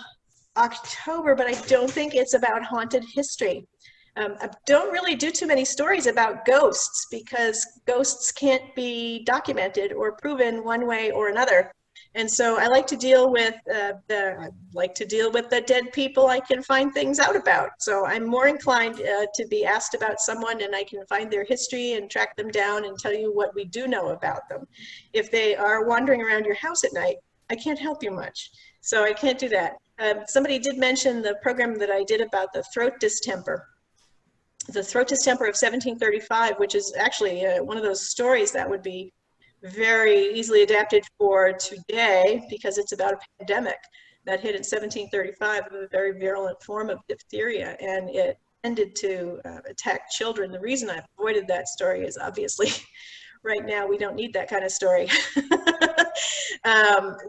October, but I don't think it's about haunted history. I don't really do too many stories about ghosts because ghosts can't be documented or proven one way or another. And so I like to deal with the dead people I can find things out about. So I'm more inclined to be asked about someone and I can find their history and track them down and tell you what we do know about them. If they are wandering around your house at night, I can't help you much. So I can't do that. Somebody did mention the program that I did about the throat distemper. The throat distemper of 1735, which is actually one of those stories that would be very easily adapted for today because it's about a pandemic that hit in 1735 of a very virulent form of diphtheria, and it tended to attack children. The reason I've avoided that story is obviously right now we don't need that kind of story.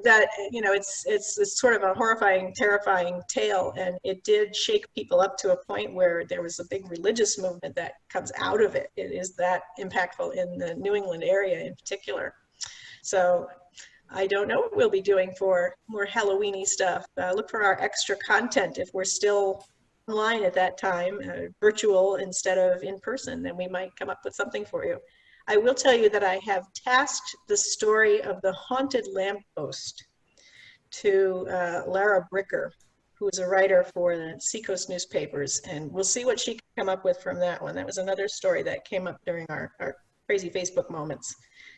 That, you know, it's sort of a horrifying, terrifying tale, and it did shake people up to a point where there was a big religious movement that comes out of it. It is that impactful in the New England area in particular. So I don't know what we'll be doing for more Halloween-y stuff. Look for our extra content if we're still online at that time, virtual instead of in person, then we might come up with something for you. I will tell you that I have tasked the story of the haunted lamppost to Lara Bricker, who is a writer for the Seacoast newspapers, and we'll see what she can come up with from that one. That was another story that came up during our crazy Facebook moments.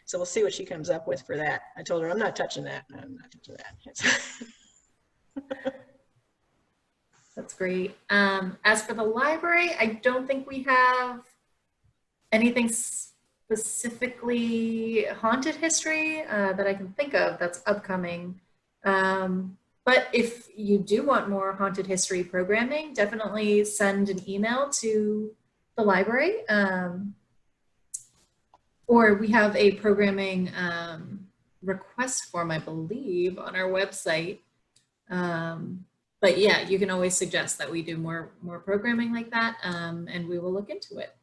So we'll see what she comes up with for that. I told her, I'm not touching that. I'm not touching that. That's great. As for the library, I don't think we have anything specifically haunted history that I can think of that's upcoming. But if you do want more haunted history programming, definitely send an email to the library. Or we have a programming request form, I believe, on our website. But yeah, you can always suggest that we do more programming like that, and we will look into it.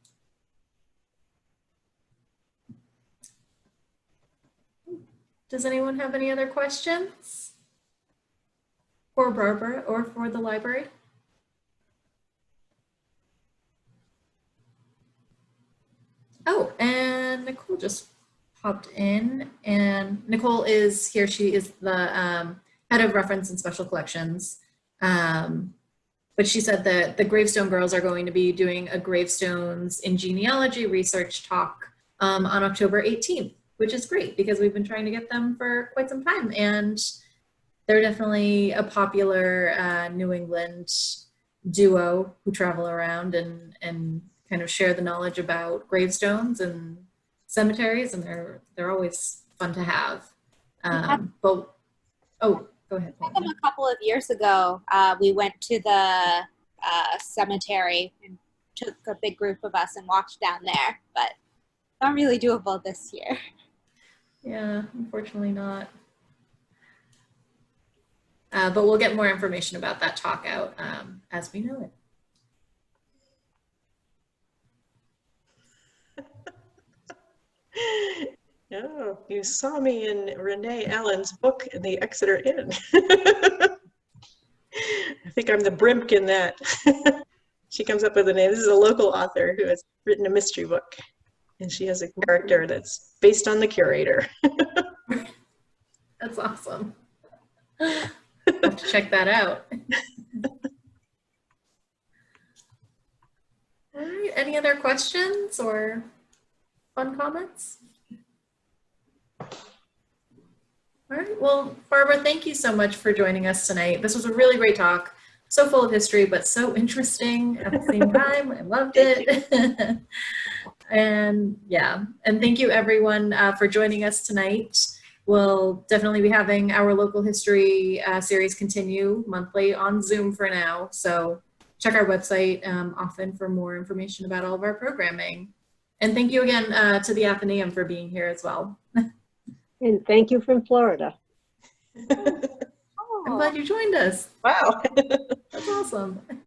Does anyone have any other questions for Barbara or for the library? Oh, and Nicole just popped in, and Nicole is here. She is the head of reference and special collections. But she said that the Gravestone girls are going to be doing a gravestones in genealogy research talk on October 18th, which is great because we've been trying to get them for quite some time, and they're definitely a popular New England duo who travel around and kind of share the knowledge about gravestones and cemeteries, and they're always fun to have. But oh, go ahead. A couple of years ago, we went to the cemetery and took a big group of us and walked down there, but not really doable this year. Yeah, unfortunately not. But we'll get more information about that talk out as we know it. Oh, you saw me in Renee Allen's book, The Exeter Inn. I think I'm the Brimp in that. She comes up with a name. This is a local author who has written a mystery book, and she has a character that's based on the curator. That's awesome. I'll have to check that out. All right, any other questions or fun comments? All right, well, Barbara, thank you so much for joining us tonight. This was a really great talk, so full of history, but so interesting at the same time. I loved it. And yeah, and thank you everyone for joining us tonight. We'll definitely be having our local history series continue monthly on Zoom for now. So check our website often for more information about all of our programming. And thank you again to the Athenaeum for being here as well. And thank you from Florida. I'm glad you joined us. Wow. That's awesome.